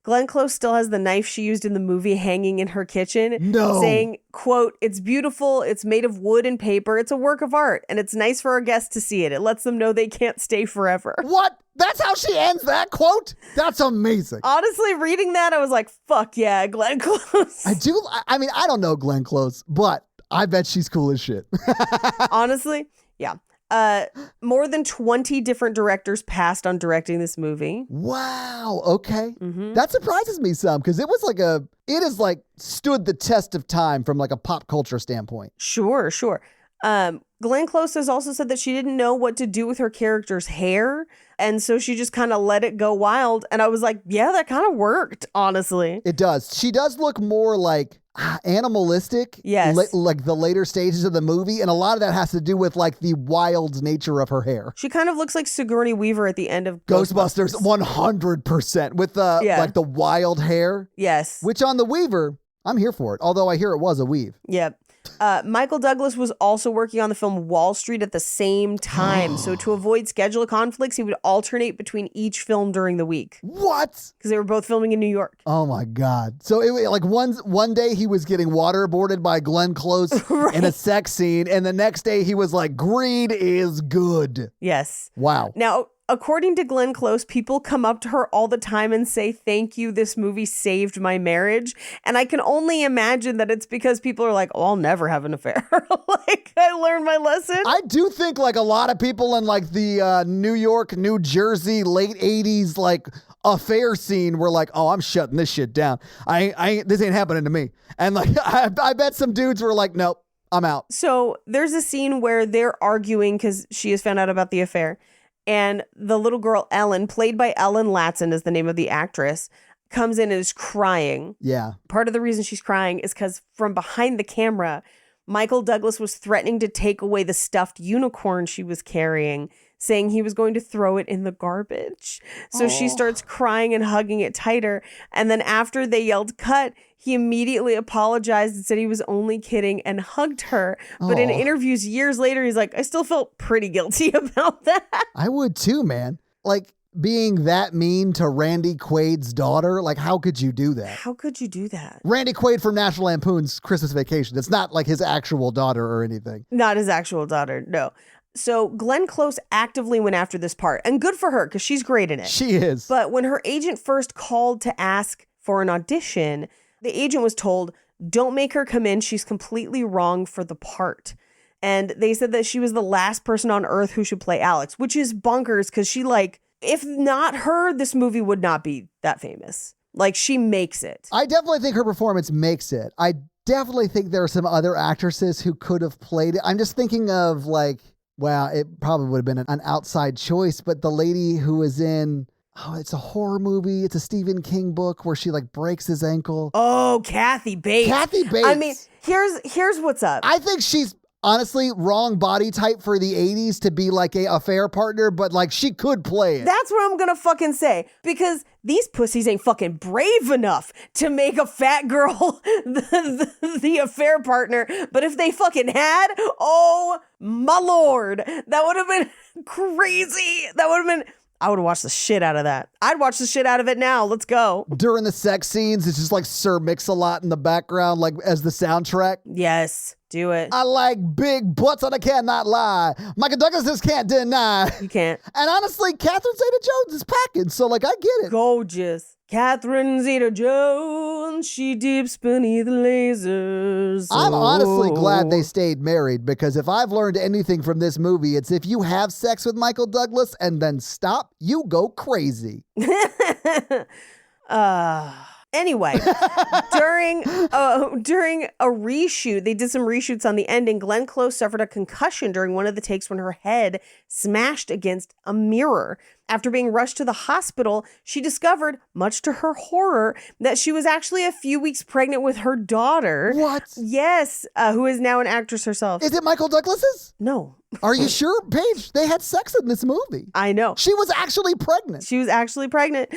Glenn Close still has the knife she used in the movie hanging in her kitchen. No. Saying, quote, it's beautiful. It's made of wood and paper. It's a work of art. And it's nice for our guests to see it. It lets them know they can't stay forever. What? That's how she ends that quote? That's amazing. Honestly, reading that, I was like, fuck yeah, Glenn Close. I mean, I don't know Glenn Close, but I bet she's cool as shit. Honestly, yeah. More than 20 different directors passed on directing this movie. Wow. Okay. That surprises me some because it has like stood the test of time from like a pop culture standpoint. Sure. Glenn Close has also said that she didn't know what to do with her character's hair. And so she just kind of let it go wild. And I was like, yeah, that kind of worked, honestly. It does. She does look more like animalistic. Yes. Like the later stages of the movie. And a lot of that has to do with like the wild nature of her hair. She kind of looks like Sigourney Weaver at the end of Ghostbusters 100% with the like the wild hair. Yes. Which on the Weaver, I'm here for it. Although I hear it was a weave. Yep. Michael Douglas was also working on the film Wall Street at the same time. So to avoid schedule conflicts, he would alternate between each film during the week. What? Because they were both filming in New York. Oh my God. So it like one day he was getting waterboarded by Glenn Close in a sex scene. And the next day he was like, greed is good. Yes. Wow. Now, according to Glenn Close, people come up to her all the time and say, thank you, this movie saved my marriage. And I can only imagine that it's because people are like, oh, I'll never have an affair. Like, I learned my lesson. I do think like a lot of people in like the New York, New Jersey, late 80s, like affair scene were like, oh, I'm shutting this shit down. This ain't happening to me. And like, I bet some dudes were like, nope, I'm out. So there's a scene where they're arguing because she has found out about the affair. And the little girl, Ellen, played by Ellen Latson is the name of the actress, comes in and is crying. Yeah. Part of the reason she's crying is because from behind the camera, Michael Douglas was threatening to take away the stuffed unicorn she was carrying, saying he was going to throw it in the garbage. So she starts crying and hugging it tighter. And then after they yelled cut, he immediately apologized and said he was only kidding and hugged her. But in interviews years later, he's like, I still felt pretty guilty about that. I would too, man. Like being that mean to Randy Quaid's daughter. Like, how could you do that? How could you do that? Randy Quaid from National Lampoon's Christmas Vacation. It's not like his actual daughter or anything. Not his actual daughter, no. So Glenn Close actively went after this part. And good for her, because she's great in it. She is. But when her agent first called to ask for an audition, the agent was told, don't make her come in. She's completely wrong for the part. And they said that she was the last person on earth who should play Alex, which is bonkers because she like, if not her, this movie would not be that famous. Like she makes it. I definitely think her performance makes it. I definitely think there are some other actresses who could have played it. I'm just thinking of like, wow, it probably would have been an outside choice, but the lady who was in, it's a horror movie. It's a Stephen King book where she like breaks his ankle. Oh, Kathy Bates. Kathy Bates. I mean, here's what's up. I think she's honestly wrong body type for the 80s to be like a affair partner, but like she could play it. That's what I'm gonna fucking say, because these pussies ain't fucking brave enough to make a fat girl the affair partner. But if they fucking had, oh my lord, that would have been crazy. That would have been, I would watch the shit out of that. I'd watch the shit out of it now. Let's go. During the sex scenes, it's just like Sir Mix-a-Lot in the background, like as the soundtrack. Yes, do it. I like big butts and I cannot lie. Michael Douglas just can't deny. You can't. And honestly, Catherine Zeta-Jones is packing, so like I get it. Gorgeous. Catherine Zeta-Jones, she dips beneath lasers. I'm honestly glad they stayed married, because if I've learned anything from this movie, it's if you have sex with Michael Douglas and then stop, you go crazy. Anyway, during a reshoot, they did some reshoots on the ending. Glenn Close suffered a concussion during one of the takes when her head smashed against a mirror. After being rushed to the hospital, she discovered, much to her horror, that she was actually a few weeks pregnant with her daughter. What? Yes, who is now an actress herself. Is it Michael Douglas's? No. Are you sure, Paige? They had sex in this movie. I know. She was actually pregnant. She was actually pregnant.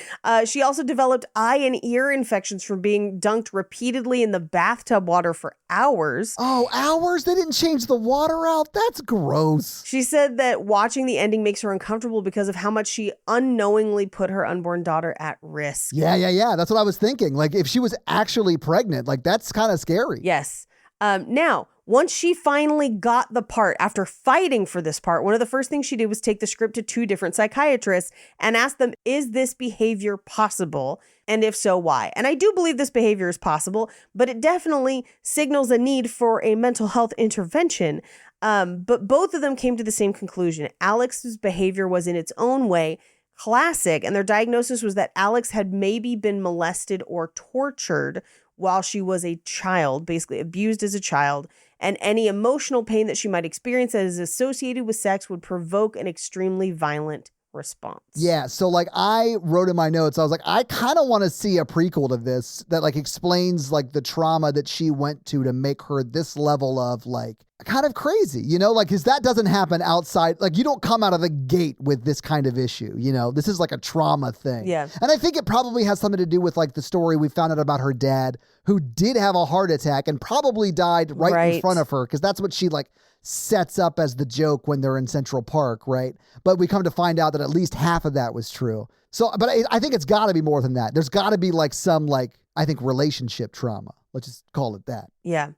She also developed eye and ear infections from being dunked repeatedly in the bathtub water for hours. Oh, hours? They didn't change the water out? That's gross. She said that watching the ending makes her uncomfortable because of how much she unknowingly put her unborn daughter at risk. Yeah. That's what I was thinking. Like, if she was actually pregnant, like, that's kind of scary. Yes. Now, once she finally got the part, after fighting for this part, one of the first things she did was take the script to 2 different psychiatrists and ask them, is this behavior possible? And if so, why? And I do believe this behavior is possible, but it definitely signals a need for a mental health intervention. But both of them came to the same conclusion. Alex's behavior was in its own way classic, and their diagnosis was that Alex had maybe been molested or tortured while she was a child, basically abused as a child, and any emotional pain that she might experience that is associated with sex would provoke an extremely violent response. Yeah, so like I wrote in my notes, I was like, I kind of want to see a prequel to this that like explains like the trauma that she went to make her this level of like kind of crazy, you know, like, because that doesn't happen outside. Like, you don't come out of the gate with this kind of issue, you know, this is like a trauma thing. Yeah. And I think it probably has something to do with like the story we found out about her dad, who did have a heart attack and probably died right in front of her, because that's what she like sets up as the joke when they're in Central Park, right? But we come to find out that at least half of that was true. So, but I think it's got to be more than that. There's got to be like some like, I think, relationship trauma. Let's just call it that. Yeah.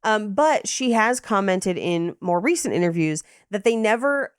But she has commented in more recent interviews that they never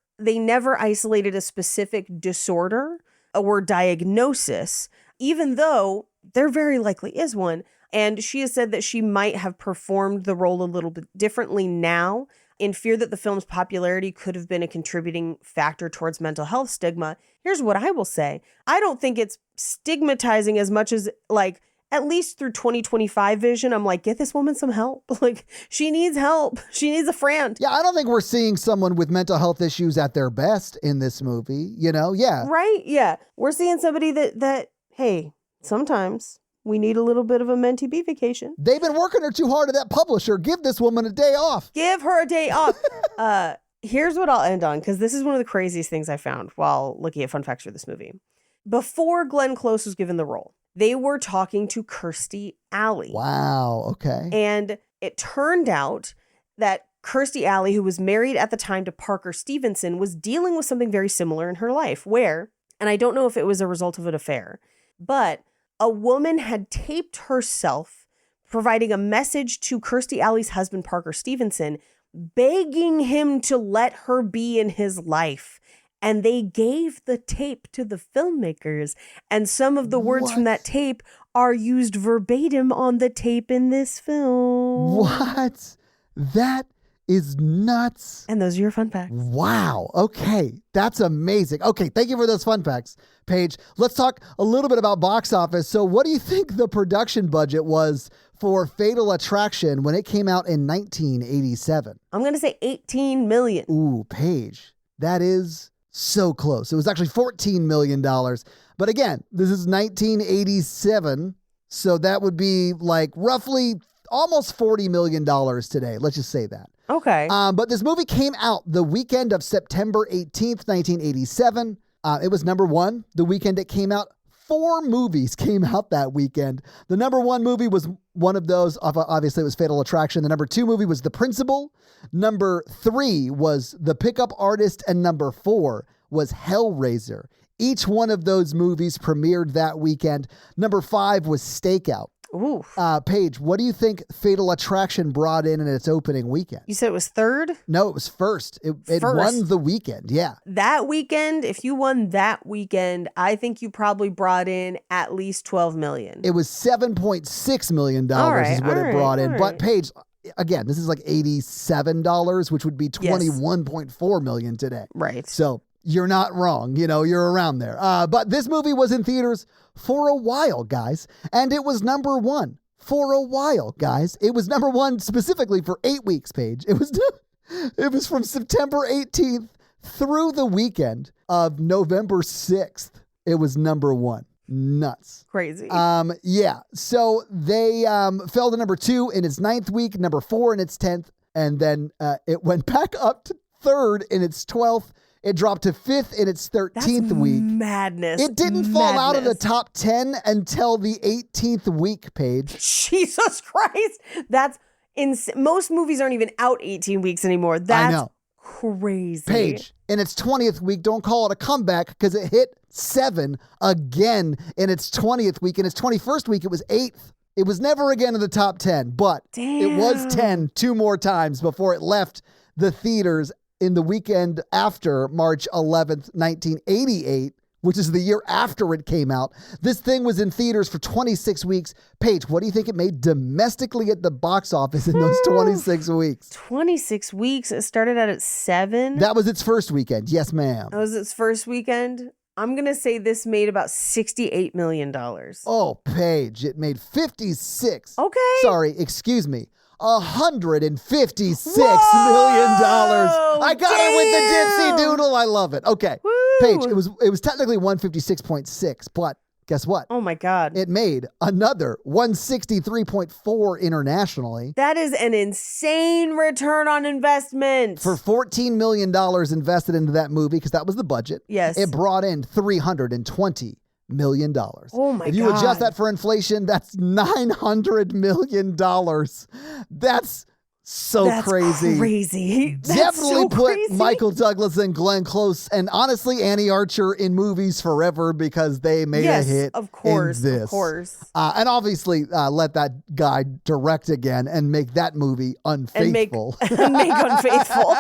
isolated a specific disorder or diagnosis, even though there very likely is one. And she has said that she might have performed the role a little bit differently now, in fear that the film's popularity could have been a contributing factor towards mental health stigma. Here's what I will say. I don't think it's stigmatizing as much as like, at least through 2025 vision, I'm like, get this woman some help. Like, she needs help. She needs a friend. Yeah, I don't think we're seeing someone with mental health issues at their best in this movie, you know? Yeah. Right? Yeah. We're seeing somebody that hey, sometimes we need a little bit of a mentee B vacation. They've been working her too hard at that publisher. Give this woman a day off. Give her a day off. Here's what I'll end on, because this is one of the craziest things I found while looking at fun facts for this movie. Before Glenn Close was given the role, they were talking to Kirstie Alley. Wow, okay. And it turned out that Kirstie Alley, who was married at the time to Parker Stevenson, was dealing with something very similar in her life where, and I don't know if it was a result of an affair, but a woman had taped herself providing a message to Kirstie Alley's husband, Parker Stevenson, begging him to let her be in his life. And they gave the tape to the filmmakers. And some of the words from that tape are used verbatim on the tape in this film. What? That is nuts. And those are your fun facts. Wow. Okay. That's amazing. Okay. Thank you for those fun facts, Paige. Let's talk a little bit about box office. So what do you think the production budget was for Fatal Attraction when it came out in 1987? I'm going to say 18 million. Ooh, Paige. That is so close. It was actually $14 million. But again, this is 1987. So that would be like roughly almost $40 million today. Let's just say that. Okay. But this movie came out the weekend of September 18th, 1987. It was number one the weekend it came out. 4 movies came out that weekend. The number 1 movie was one of those. Obviously, it was Fatal Attraction. The number 2 movie was The Principal. Number 3 was The Pickup Artist. And number 4 was Hellraiser. Each one of those movies premiered that weekend. Number 5 was Stakeout. Ooh. Paige, what do you think Fatal Attraction brought in its opening weekend? You said it was third? No, it was first. It First. won the weekend, yeah. That weekend, if you won that weekend, I think you probably brought in at least $12 million. It was $7.6 million All right, is what all it right, brought in. all But right. Paige, again, this is like $87, which would be $21.4 million today. Right. So you're not wrong. You're around there. But this movie was in theaters for a while, guys. And it was number 1 for a while, guys. It was number 1 specifically for 8 weeks, Paige. It was from September 18th through the weekend of November 6th. It was number 1. Nuts. Crazy. Yeah. So they fell to number 2 in its 9th week, number 4 in its 10th, and then it went back up to 3rd in its 12th. It dropped to 5th in its 13th week. Madness. It didn't fall out of the Madness. top 10 until the 18th week, Paige. Jesus Christ. That's most movies aren't even out 18 weeks anymore. That's I know. crazy. Paige, in its 20th week, don't call it a comeback because it hit 7 again in its 20th week. In its 21st week, it was 8th. It was never again in the top 10, but it was 10 2 more times before it left the theaters in the weekend after March 11th, 1988, which is the year after it came out. This thing was in theaters for 26 weeks. Paige, what do you think it made domestically at the box office in those 26 weeks? 26 weeks. It started out at 7. That was its first weekend. Yes, ma'am. That was its first weekend. I'm going to say this made about $68 million. Oh, Paige, it made 56. Okay. Sorry, excuse me. $156 million. I got it with the dipsy doodle. I love it. Okay. Woo. Paige, it was technically 156.6, but guess what? Oh my God. It made another 163.4 internationally. That is an insane return on investment. For $14 million invested into that movie, because that was the budget. Yes. It brought in $320 million. Oh my If you adjust God. that for inflation, that's $900 million. That's crazy. Crazy. That's Definitely so put crazy. Michael Douglas and Glenn Close and honestly Annie Archer in movies forever because they made a hit of course, in this. Of course. And obviously let that guy direct again and make that movie unfaithful. And make unfaithful.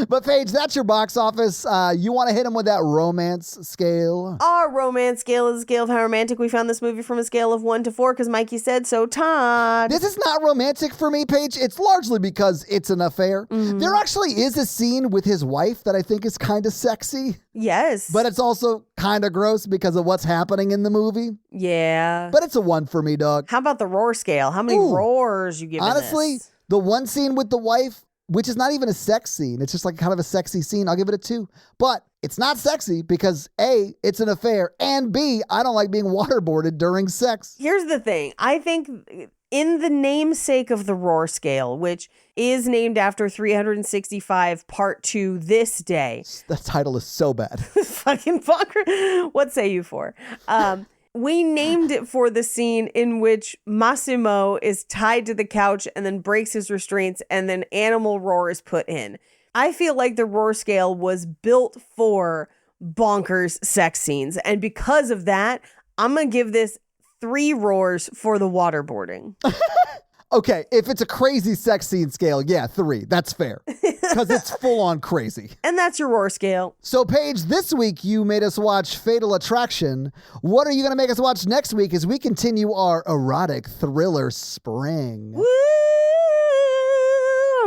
But Paige, that's your box office. You want to hit him with that romance scale? Our romance scale is a scale of how romantic we found this movie from a scale of 1 to 4 because Mikey said so. Todd. This is not romantic for me, Paige. It's largely because it's an affair. Mm-hmm. There actually is a scene with his wife that I think is kind of sexy, Yes. but it's also kind of gross because of what's happening in the movie. yeah. But it's a 1 for me, dog. How about the roar scale? How many Ooh. roars you giving Honestly, this? the one scene with the wife, which is not even a sex scene, it's just like kind of a sexy scene, I'll give it a 2. But it's not sexy because A, it's an affair, and B, I don't like being waterboarded during sex. Here's the thing. I think in the namesake of the roar scale, which is named after 365 part 2 this day. That title is so bad. Fucking fucker. What say you for? We named it for the scene in which Massimo is tied to the couch and then breaks his restraints and then animal roar is put in. I feel like the roar scale was built for bonkers sex scenes. And because of that, I'm going to give this 3 roars for the waterboarding. Okay, if it's a crazy sex scene scale, yeah, 3. That's fair. Because it's full on crazy. And that's your roar scale. So, Paige, this week you made us watch Fatal Attraction. What are you going to make us watch next week as we continue our erotic thriller spring? Woo!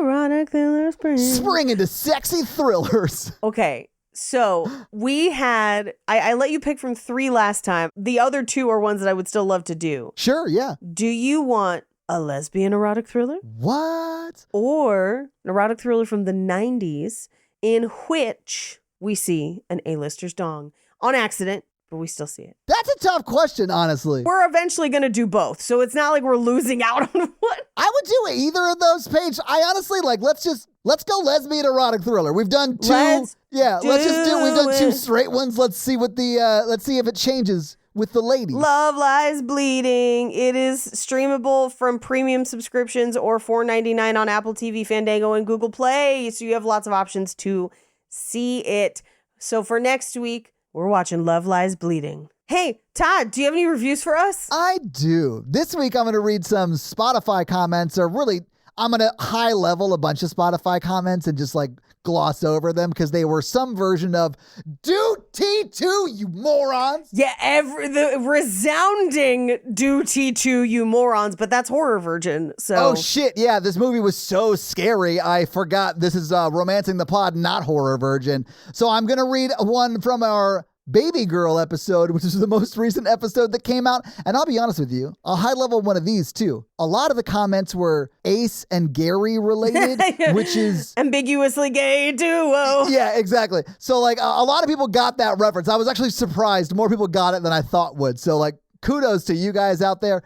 Erotic thriller spring. Spring into sexy thrillers. Okay. So we had, I let you pick from 3 last time. The other 2 are ones that I would still love to do. Sure, yeah. Do you want a lesbian erotic thriller What? or an erotic thriller from the 90s in which we see an A-lister's dong on accident, but we still see it? That's a tough question, honestly. We're eventually going to do both. So it's not like we're losing out on one. I would do either of those, Paige. I honestly let's go lesbian erotic thriller. We've done 2. We've done 2 straight ones. Let's see let's see if it changes with the ladies. Love Lies Bleeding. It is streamable from premium subscriptions or $4.99 on Apple TV, Fandango, and Google Play. So you have lots of options to see it. So for next week, We're watching Love Lies Bleeding. Hey, Todd, do you have any reviews for us? I do. This week, I'm going to read some Spotify comments, or really, I'm going to high level a bunch of Spotify comments and just like gloss over them because they were some version of "do T2, you morons." Yeah, the resounding "do T2, you morons," but that's Horror Virgin. So. Oh shit! Yeah, this movie was so scary. I forgot this is Romancing the Pod, not Horror Virgin. So I'm gonna read one from our Baby Girl episode, which is the most recent episode that came out. And I'll be honest with you, I'll high level one of these too. A lot of the comments were Ace and Gary related, which is ambiguously gay duo. Yeah, exactly. So like a lot of people got that reference. I was actually surprised more people got it than I thought would. So like kudos to you guys out there.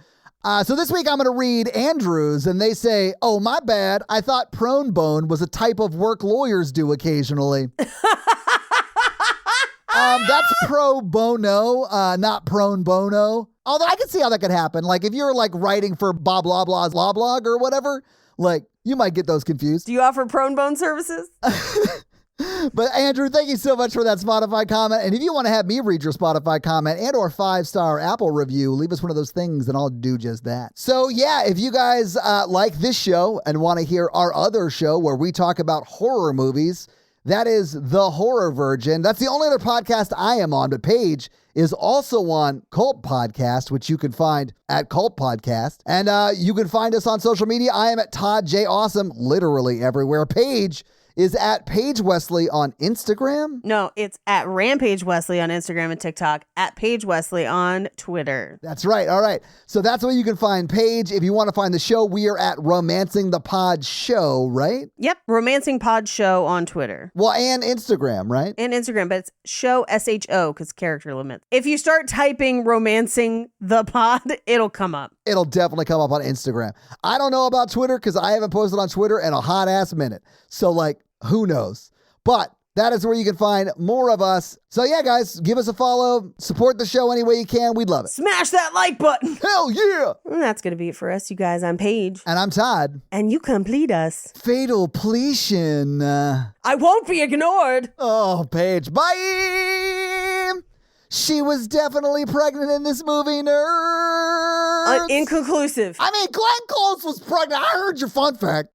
So this week I'm going to read Andrews, and they say, "Oh, my bad. I thought prone bone was a type of work lawyers do occasionally." That's pro bono, not prone bono. Although I can see how that could happen. Like if you're like writing for blah, blah, blah's law blog or whatever, like you might get those confused. Do you offer prone bone services? But Andrew, thank you so much for that Spotify comment. And if you want to have me read your Spotify comment and or 5-star Apple review, leave us one of those things and I'll do just that. So yeah, if you guys like this show and want to hear our other show where we talk about horror movies, that is The Horror Virgin. That's the only other podcast I am on, but Paige is also on Cult Podcast, which you can find at Cult Podcast. And you can find us on social media. I am at Todd J. Awesome, literally everywhere. Paige is at Paige Wesley on Instagram. No, it's at Rampage Wesley on Instagram and TikTok, at Paige Wesley on Twitter. That's right. All right. So that's where you can find Paige. If you want to find the show, we are at Romancing the Pod Show, right? Yep. Romancing Pod Show on Twitter. Well, and Instagram, right? And Instagram, but it's show SHO because character limits. If you start typing Romancing the Pod, it'll come up. It'll definitely come up on Instagram. I don't know about Twitter because I haven't posted on Twitter in a hot ass minute. So like, who knows? But that is where you can find more of us. So yeah, guys, give us a follow. Support the show any way you can. We'd love it. Smash that like button. Hell yeah. And that's going to be it for us, you guys. I'm Paige. And I'm Todd. And you complete us. Fatal Pletion. I won't be ignored. Oh, Paige. Bye. She was definitely pregnant in this movie, nerd. Inconclusive. I mean, Glenn Close was pregnant. I heard your fun fact.